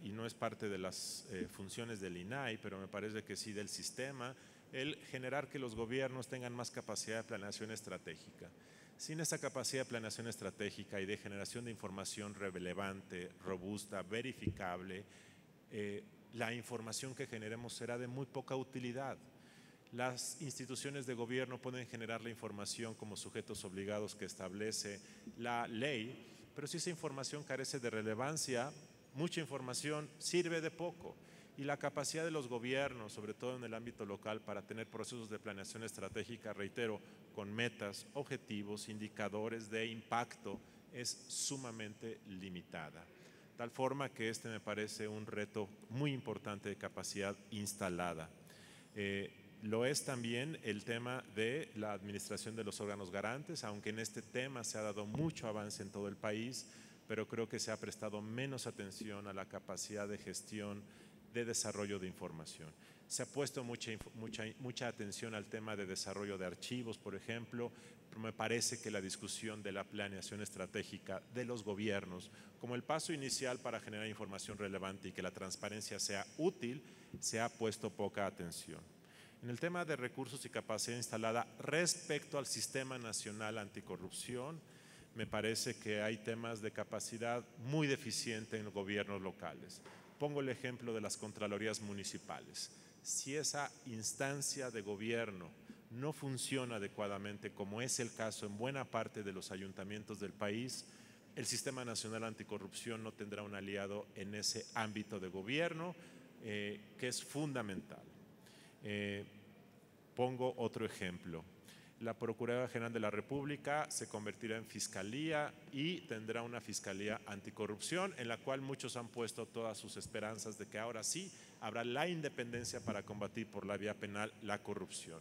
y no es parte de las funciones del INAI, pero me parece que sí del sistema, el generar que los gobiernos tengan más capacidad de planeación estratégica. Sin esa capacidad de planeación estratégica y de generación de información relevante, robusta, verificable, la información que generemos será de muy poca utilidad. Las instituciones de gobierno pueden generar la información como sujetos obligados que establece la ley, pero si esa información carece de relevancia, mucha información sirve de poco. Y la capacidad de los gobiernos, sobre todo en el ámbito local, para tener procesos de planeación estratégica, reitero, con metas, objetivos, indicadores de impacto, es sumamente limitada. Tal forma que este me parece un reto muy importante de capacidad instalada. Lo es también el tema de la administración de los órganos garantes, aunque en este tema se ha dado mucho avance en todo el país, pero creo que se ha prestado menos atención a la capacidad de gestión de desarrollo de información. Se ha puesto mucha atención al tema de desarrollo de archivos, por ejemplo, pero me parece que la discusión de la planeación estratégica de los gobiernos, como el paso inicial para generar información relevante y que la transparencia sea útil, se ha puesto poca atención. En el tema de recursos y capacidad instalada respecto al Sistema Nacional Anticorrupción, me parece que hay temas de capacidad muy deficiente en los gobiernos locales. Pongo el ejemplo de las contralorías municipales. Si esa instancia de gobierno no funciona adecuadamente, como es el caso en buena parte de los ayuntamientos del país, el Sistema Nacional Anticorrupción no tendrá un aliado en ese ámbito de gobierno, que es fundamental. Pongo otro ejemplo. La Procuraduría General de la República se convertirá en fiscalía y tendrá una fiscalía anticorrupción en la cual muchos han puesto todas sus esperanzas de que ahora sí habrá la independencia para combatir por la vía penal la corrupción.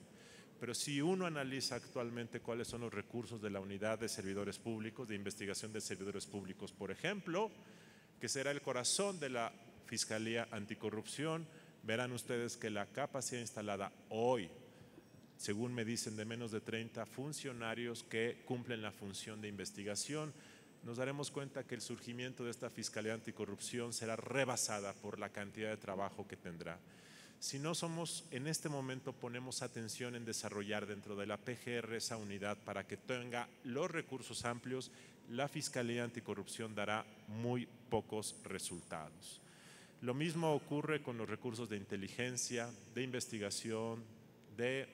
Pero si uno analiza actualmente cuáles son los recursos de la Unidad de Servidores Públicos, de investigación de servidores públicos, por ejemplo, que será el corazón de la Fiscalía Anticorrupción, verán ustedes que la capacidad instalada hoy, según me dicen, de menos de 30 funcionarios que cumplen la función de investigación, nos daremos cuenta que el surgimiento de esta Fiscalía Anticorrupción será rebasada por la cantidad de trabajo que tendrá. Si no somos, en este momento ponemos atención en desarrollar dentro de la PGR esa unidad para que tenga los recursos amplios, la Fiscalía Anticorrupción dará muy pocos resultados. Lo mismo ocurre con los recursos de inteligencia, de investigación, de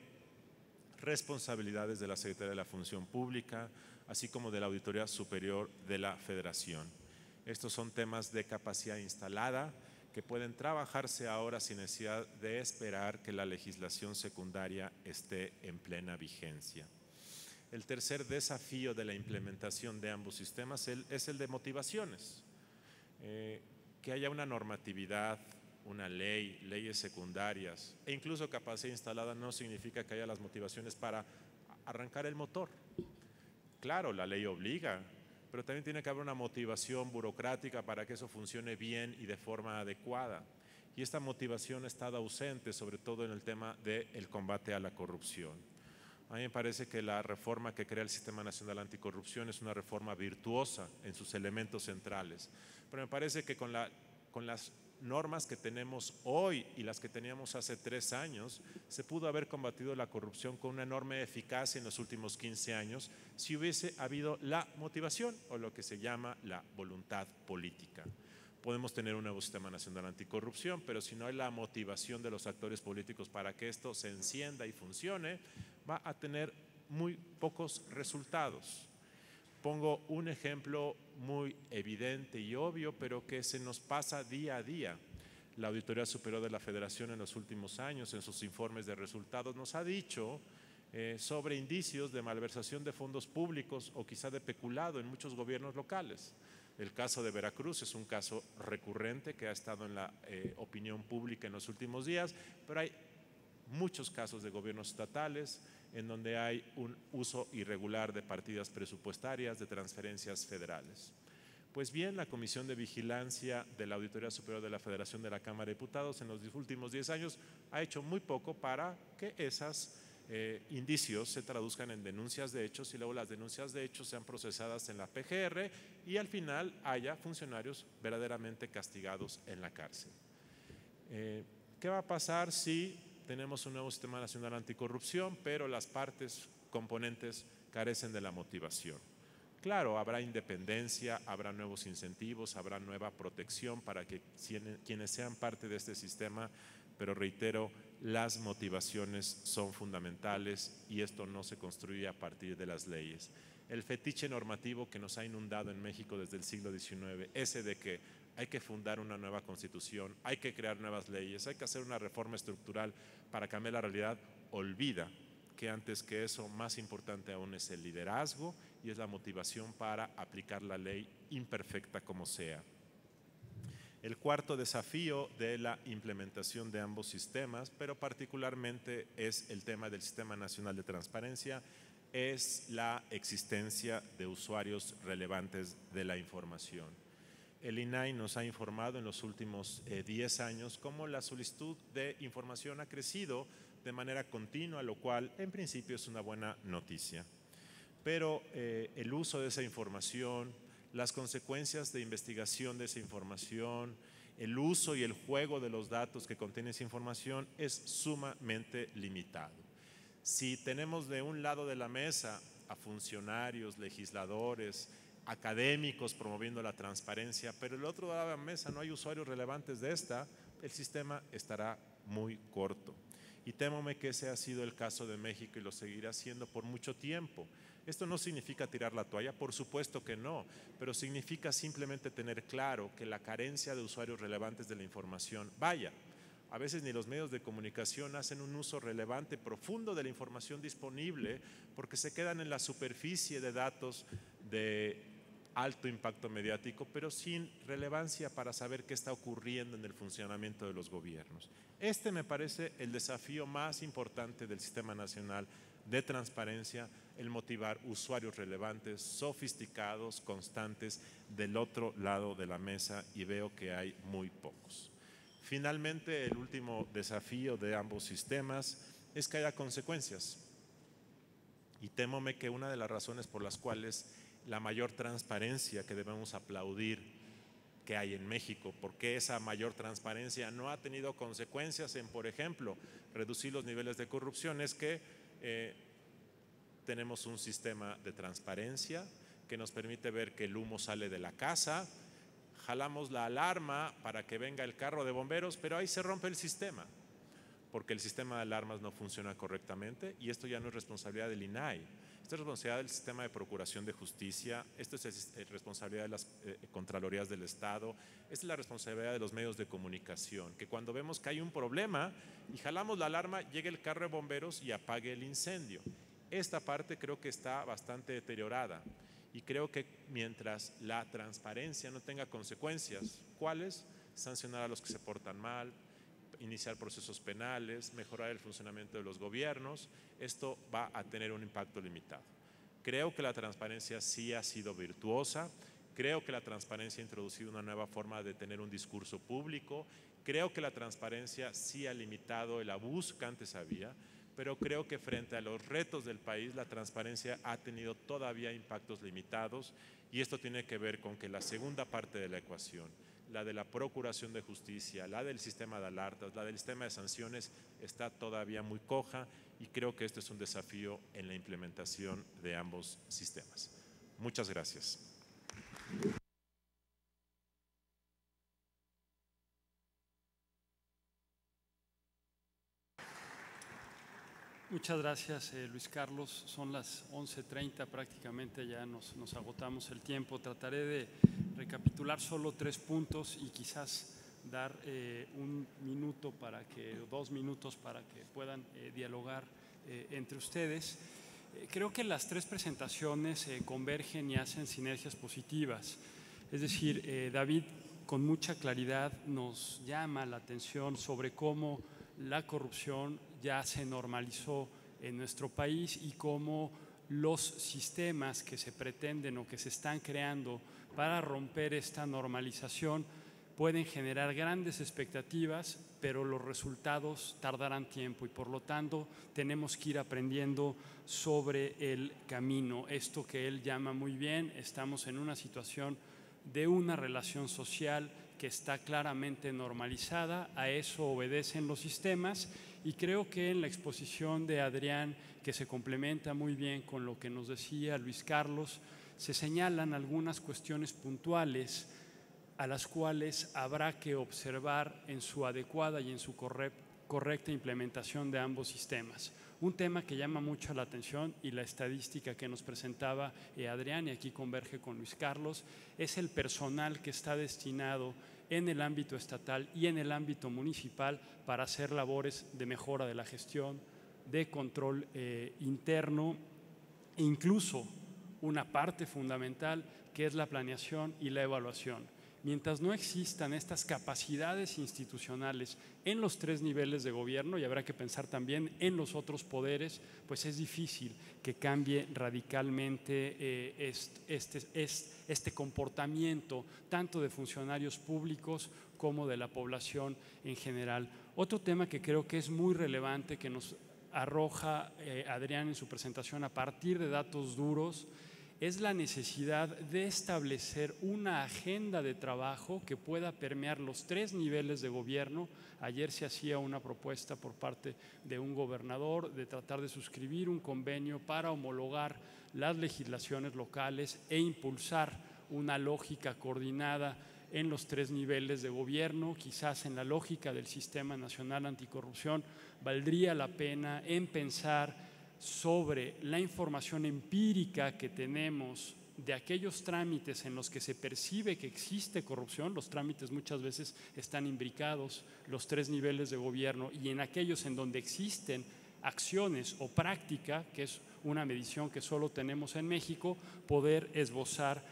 responsabilidades de la Secretaría de la Función Pública, así como de la Auditoría Superior de la Federación. Estos son temas de capacidad instalada que pueden trabajarse ahora sin necesidad de esperar que la legislación secundaria esté en plena vigencia. El tercer desafío de la implementación de ambos sistemas es el de motivaciones. Que haya una normatividad, una ley, leyes secundarias e incluso capacidad instalada no significa que haya las motivaciones para arrancar el motor. Claro, la ley obliga, pero también tiene que haber una motivación burocrática para que eso funcione bien y de forma adecuada. Y esta motivación ha estado ausente, sobre todo en el tema del combate a la corrupción. A mí me parece que la reforma que crea el Sistema Nacional Anticorrupción es una reforma virtuosa en sus elementos centrales, pero me parece que con las normas que tenemos hoy y las que teníamos hace 3 años, se pudo haber combatido la corrupción con una enorme eficacia en los últimos 15 años si hubiese habido la motivación o lo que se llama la voluntad política. Podemos tener un nuevo Sistema Nacional Anticorrupción, pero si no hay la motivación de los actores políticos para que esto se encienda y funcione, va a tener muy pocos resultados. Pongo un ejemplo muy evidente y obvio, pero que se nos pasa día a día. La Auditoría Superior de la Federación en los últimos años, en sus informes de resultados, nos ha dicho sobre indicios de malversación de fondos públicos o quizá de peculado en muchos gobiernos locales. El caso de Veracruz es un caso recurrente que ha estado en la opinión pública en los últimos días, pero hay muchos casos de gobiernos estatales en donde hay un uso irregular de partidas presupuestarias, de transferencias federales. Pues bien, la Comisión de Vigilancia de la Auditoría Superior de la Federación de la Cámara de Diputados en los últimos 10 años ha hecho muy poco para que esas indicios se traduzcan en denuncias de hechos y luego las denuncias de hechos sean procesadas en la PGR y al final haya funcionarios verdaderamente castigados en la cárcel. ¿Qué va a pasar si tenemos un nuevo sistema nacional anticorrupción, pero las partes componentes carecen de la motivación? Claro, habrá independencia, habrá nuevos incentivos, habrá nueva protección para que quienes sean parte de este sistema, pero reitero, las motivaciones son fundamentales y esto no se construye a partir de las leyes. El fetiche normativo que nos ha inundado en México desde el siglo XIX, ese de que hay que fundar una nueva constitución, hay que crear nuevas leyes, hay que hacer una reforma estructural para cambiar la realidad, olvida que antes que eso, más importante aún es el liderazgo y es la motivación para aplicar la ley imperfecta como sea. El cuarto desafío de la implementación de ambos sistemas, pero particularmente es el tema del Sistema Nacional de Transparencia, es la existencia de usuarios relevantes de la información. El INAI nos ha informado en los últimos 10 años cómo la solicitud de información ha crecido de manera continua, lo cual en principio es una buena noticia. Pero el uso de esa información, las consecuencias de investigación de esa información, el uso y el juego de los datos que contiene esa información es sumamente limitado. Si tenemos de un lado de la mesa a funcionarios, legisladores, académicos promoviendo la transparencia, pero el otro lado de la mesa no hay usuarios relevantes de esta, el sistema estará muy corto. Y témome que ese ha sido el caso de México y lo seguirá siendo por mucho tiempo. Esto no significa tirar la toalla, por supuesto que no, pero significa simplemente tener claro que la carencia de usuarios relevantes de la información, vaya, a veces ni los medios de comunicación hacen un uso relevante, profundo de la información disponible porque se quedan en la superficie de datos de alto impacto mediático, pero sin relevancia para saber qué está ocurriendo en el funcionamiento de los gobiernos. Este me parece el desafío más importante del Sistema Nacional de Transparencia, el motivar usuarios relevantes, sofisticados, constantes del otro lado de la mesa y veo que hay muy pocos. Finalmente, el último desafío de ambos sistemas es que haya consecuencias. Y témome que una de las razones por las cuales la mayor transparencia que debemos aplaudir que hay en México, porque esa mayor transparencia no ha tenido consecuencias en, por ejemplo, reducir los niveles de corrupción, es que tenemos un sistema de transparencia que nos permite ver que el humo sale de la casa, jalamos la alarma para que venga el carro de bomberos, pero ahí se rompe el sistema, porque el sistema de alarmas no funciona correctamente y esto ya no es responsabilidad del INAI. Esto es responsabilidad del sistema de procuración de justicia, esto es responsabilidad de las Contralorías del Estado, esta es la responsabilidad de los medios de comunicación, que cuando vemos que hay un problema y jalamos la alarma, llegue el carro de bomberos y apague el incendio. Esta parte creo que está bastante deteriorada y creo que mientras la transparencia no tenga consecuencias, ¿cuáles? Sancionar a los que se portan mal, iniciar procesos penales, mejorar el funcionamiento de los gobiernos, esto va a tener un impacto limitado. Creo que la transparencia sí ha sido virtuosa, creo que la transparencia ha introducido una nueva forma de tener un discurso público, creo que la transparencia sí ha limitado el abuso que antes había, pero creo que frente a los retos del país la transparencia ha tenido todavía impactos limitados y esto tiene que ver con que la segunda parte de la ecuación, la de la procuración de justicia, la del sistema de alertas, la del sistema de sanciones, está todavía muy coja y creo que este es un desafío en la implementación de ambos sistemas. Muchas gracias. Muchas gracias, Luis Carlos. Son las 11:30, prácticamente ya nos agotamos el tiempo. Trataré de recapitular solo 3 puntos y quizás dar 1 minuto para que, 2 minutos para que puedan dialogar entre ustedes. Creo que las 3 presentaciones convergen y hacen sinergias positivas. Es decir, David con mucha claridad nos llama la atención sobre cómo la corrupción ya se normalizó en nuestro país y cómo los sistemas que se pretenden o que se están creando para romper esta normalización pueden generar grandes expectativas, pero los resultados tardarán tiempo y por lo tanto tenemos que ir aprendiendo sobre el camino. Esto que él llama muy bien, estamos en una situación de una relación social que está claramente normalizada, a eso obedecen los sistemas y creo que en la exposición de Adrián, que se complementa muy bien con lo que nos decía Luis Carlos, se señalan algunas cuestiones puntuales a las cuales habrá que observar en su adecuada y en su correcta implementación de ambos sistemas. Un tema que llama mucho la atención y la estadística que nos presentaba Adrián, y aquí converge con Luis Carlos, es el personal que está destinado en el ámbito estatal y en el ámbito municipal para hacer labores de mejora de la gestión, de control interno e incluso una parte fundamental que es la planeación y la evaluación. Mientras no existan estas capacidades institucionales en los 3 niveles de gobierno, y habrá que pensar también en los otros poderes, pues es difícil que cambie radicalmente este comportamiento, tanto de funcionarios públicos como de la población en general. Otro tema que creo que es muy relevante, que nos arroja Adrián en su presentación a partir de datos duros, es la necesidad de establecer una agenda de trabajo que pueda permear los 3 niveles de gobierno. Ayer se hacía una propuesta por parte de un gobernador de tratar de suscribir un convenio para homologar las legislaciones locales e impulsar una lógica coordinada en los 3 niveles de gobierno. Quizás en la lógica del Sistema Nacional Anticorrupción valdría la pena en pensar sobre la información empírica que tenemos de aquellos trámites en los que se percibe que existe corrupción. Los trámites muchas veces están imbricados, los 3 niveles de gobierno, y en aquellos en donde existen acciones o práctica, que es una medición que solo tenemos en México, poder esbozar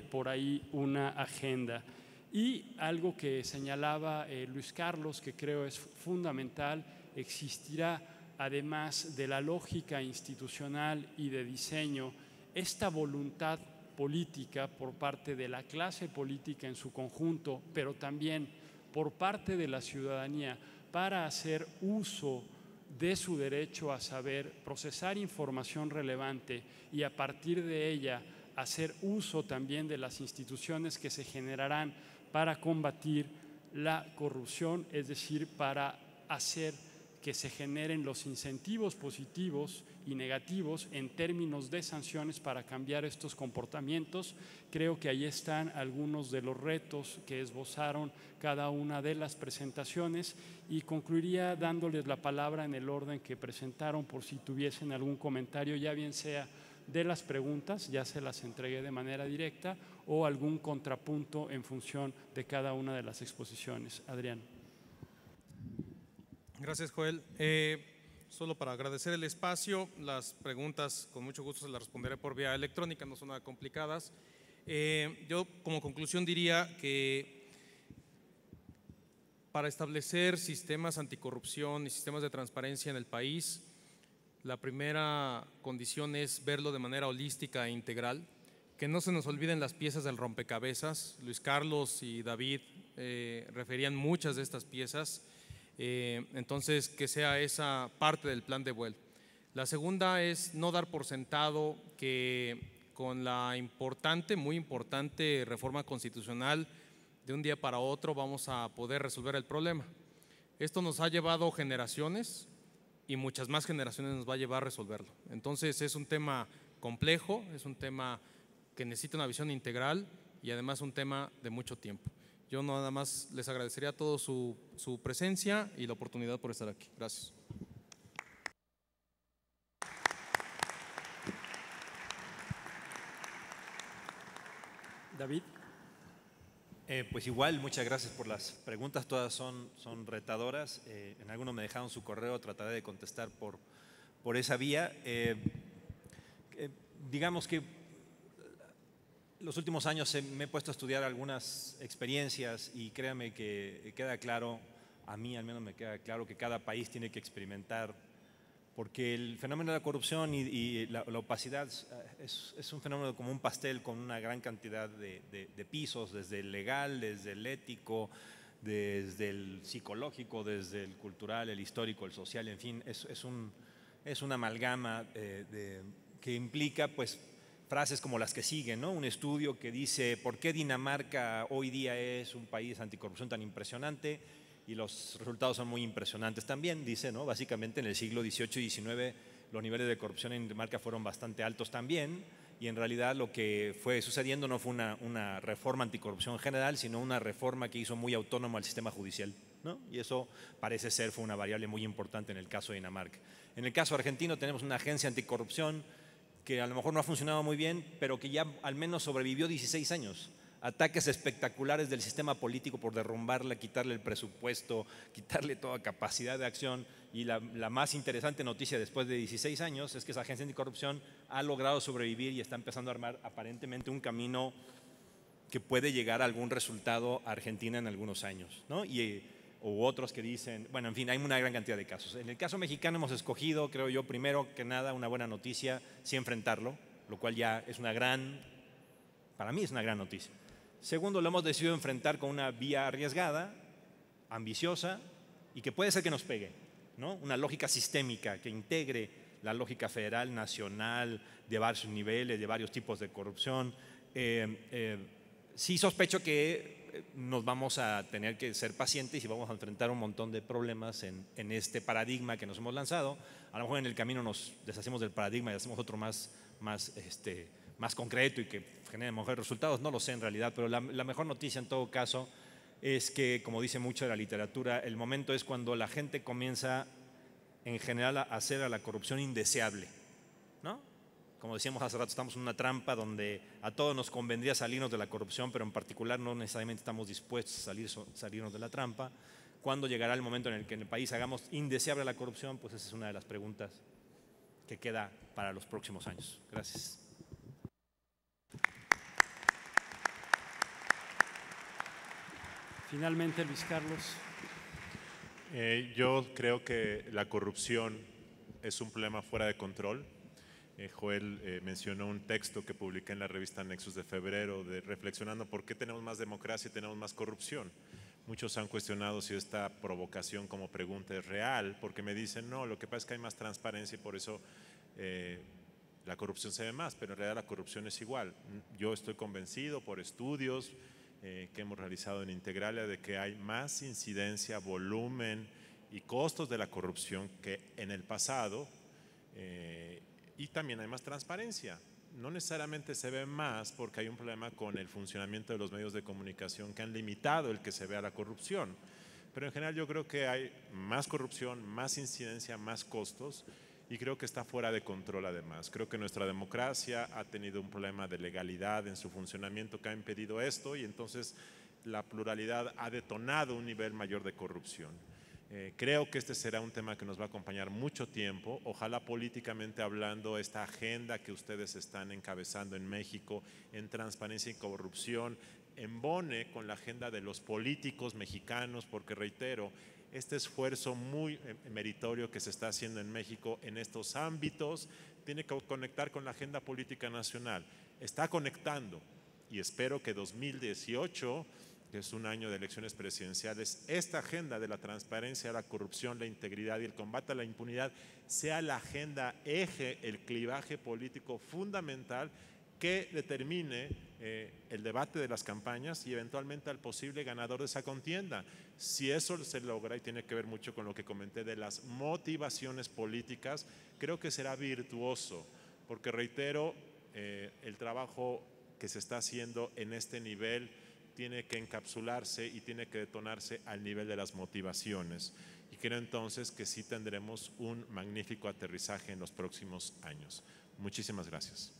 por ahí una agenda. Y algo que señalaba Luis Carlos, que creo es fundamental, existirá, además de la lógica institucional y de diseño, esta voluntad política por parte de la clase política en su conjunto, pero también por parte de la ciudadanía para hacer uso de su derecho a saber, procesar información relevante y a partir de ella hacer uso también de las instituciones que se generarán para combatir la corrupción, es decir, para hacer que se generen los incentivos positivos y negativos en términos de sanciones para cambiar estos comportamientos. Creo que ahí están algunos de los retos que esbozaron cada una de las presentaciones y concluiría dándoles la palabra en el orden que presentaron por si tuviesen algún comentario, ya bien sea de las preguntas, ya se las entregué de manera directa, o algún contrapunto en función de cada una de las exposiciones. Adrián. Gracias, Joel. Solo para agradecer el espacio, las preguntas con mucho gusto se las responderé por vía electrónica, no son nada complicadas. Yo como conclusión diría que para establecer sistemas anticorrupción y sistemas de transparencia en el país, la primera condición es verlo de manera holística e integral, que no se nos olviden las piezas del rompecabezas. Luis Carlos y David referían muchas de estas piezas. Entonces, que sea esa parte del plan de vuelo. La segunda es no dar por sentado que con la muy importante reforma constitucional de un día para otro vamos a poder resolver el problema. Esto nos ha llevado generaciones y muchas más generaciones nos va a llevar a resolverlo. Entonces es un tema complejo, es un tema que necesita una visión integral y además un tema de mucho tiempo. Yo nada más les agradecería a todos su presencia y la oportunidad por estar aquí. Gracias. David. Pues igual, muchas gracias por las preguntas, todas son retadoras. En algunos me dejaron su correo, trataré de contestar por esa vía. Digamos que los últimos años me he puesto a estudiar algunas experiencias y créanme que queda claro, a mí al menos me queda claro que cada país tiene que experimentar porque el fenómeno de la corrupción y la opacidad es un fenómeno como un pastel con una gran cantidad de pisos, desde el legal, desde el ético, desde el psicológico, desde el cultural, el histórico, el social, en fin, es una amalgama que implica pues frases como las que siguen, ¿no? Un estudio que dice ¿por qué Dinamarca hoy día es un país anticorrupción tan impresionante? Y los resultados son muy impresionantes también, dice, ¿no? Básicamente en el siglo XVIII y XIX los niveles de corrupción en Dinamarca fueron bastante altos también, y en realidad lo que fue sucediendo no fue una reforma anticorrupción general, sino una reforma que hizo muy autónomo al sistema judicial, ¿no? Y eso parece ser fue una variable muy importante en el caso de Dinamarca. En el caso argentino tenemos una agencia anticorrupción que a lo mejor no ha funcionado muy bien, pero que ya al menos sobrevivió 16 años. Ataques espectaculares del sistema político por derrumbarle, quitarle el presupuesto, quitarle toda capacidad de acción. Y la más interesante noticia después de 16 años es que esa agencia anticorrupción ha logrado sobrevivir y está empezando a armar aparentemente un camino que puede llegar a algún resultado a Argentina en algunos años, ¿no? U otros que dicen, bueno, en fin, hay una gran cantidad de casos. En el caso mexicano hemos escogido, creo yo, primero que nada, una buena noticia, sí enfrentarlo, lo cual ya es para mí es una gran noticia. Segundo, lo hemos decidido enfrentar con una vía arriesgada, ambiciosa y que puede ser que nos pegue, ¿no? Una lógica sistémica que integre la lógica federal, nacional, de varios niveles, de varios tipos de corrupción. Sí sospecho que nos vamos a tener que ser pacientes y vamos a enfrentar un montón de problemas en este paradigma que nos hemos lanzado. A lo mejor en el camino nos deshacemos del paradigma y hacemos otro más concreto y que genere mejores resultados, no lo sé en realidad, pero la mejor noticia en todo caso es que, como dice mucho de la literatura, el momento es cuando la gente comienza en general a hacer a la corrupción indeseable, ¿no? Como decíamos hace rato, estamos en una trampa donde a todos nos convendría salirnos de la corrupción, pero en particular no necesariamente estamos dispuestos a salirnos de la trampa. ¿Cuándo llegará el momento en el que en el país hagamos indeseable la corrupción? Pues esa es una de las preguntas que queda para los próximos años. Gracias. Finalmente, Luis Carlos. Yo creo que la corrupción es un problema fuera de control. Joel mencionó un texto que publiqué en la revista Nexus de febrero, reflexionando por qué tenemos más democracia y tenemos más corrupción. Muchos han cuestionado si esta provocación como pregunta es real, porque me dicen, no, lo que pasa es que hay más transparencia y por eso la corrupción se ve más, pero en realidad la corrupción es igual. Yo estoy convencido por estudios que hemos realizado en Integralia de que hay más incidencia, volumen y costos de la corrupción que en el pasado, y también hay más transparencia. No necesariamente se ve más porque hay un problema con el funcionamiento de los medios de comunicación que han limitado el que se vea la corrupción, pero en general yo creo que hay más corrupción, más incidencia, más costos, y creo que está fuera de control además. Creo que nuestra democracia ha tenido un problema de legalidad en su funcionamiento que ha impedido esto, y entonces la pluralidad ha detonado un nivel mayor de corrupción. Creo que este será un tema que nos va a acompañar mucho tiempo. Ojalá políticamente hablando esta agenda que ustedes están encabezando en México en transparencia y corrupción embone con la agenda de los políticos mexicanos, porque reitero, este esfuerzo muy meritorio que se está haciendo en México en estos ámbitos tiene que conectar con la agenda política nacional. Está conectando, y espero que 2018, que es un año de elecciones presidenciales, esta agenda de la transparencia, la corrupción, la integridad y el combate a la impunidad sea la agenda eje, el clivaje político fundamental que determine el debate de las campañas y eventualmente al posible ganador de esa contienda. Si eso se logra, y tiene que ver mucho con lo que comenté de las motivaciones políticas, creo que será virtuoso, porque reitero, el trabajo que se está haciendo en este nivel tiene que encapsularse y tiene que detonarse al nivel de las motivaciones. Y creo entonces que sí tendremos un magnífico aterrizaje en los próximos años. Muchísimas gracias.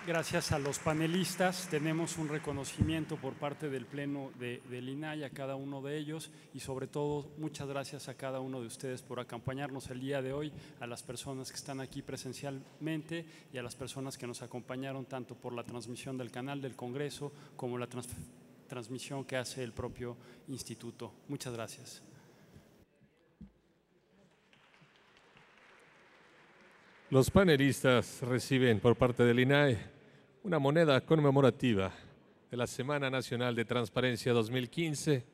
Gracias a los panelistas. Tenemos un reconocimiento por parte del Pleno del INAI a cada uno de ellos, y sobre todo muchas gracias a cada uno de ustedes por acompañarnos el día de hoy, a las personas que están aquí presencialmente y a las personas que nos acompañaron tanto por la transmisión del canal del Congreso como la transmisión que hace el propio instituto. Muchas gracias. Los panelistas reciben por parte del INAE una moneda conmemorativa de la Semana Nacional de Transparencia 2015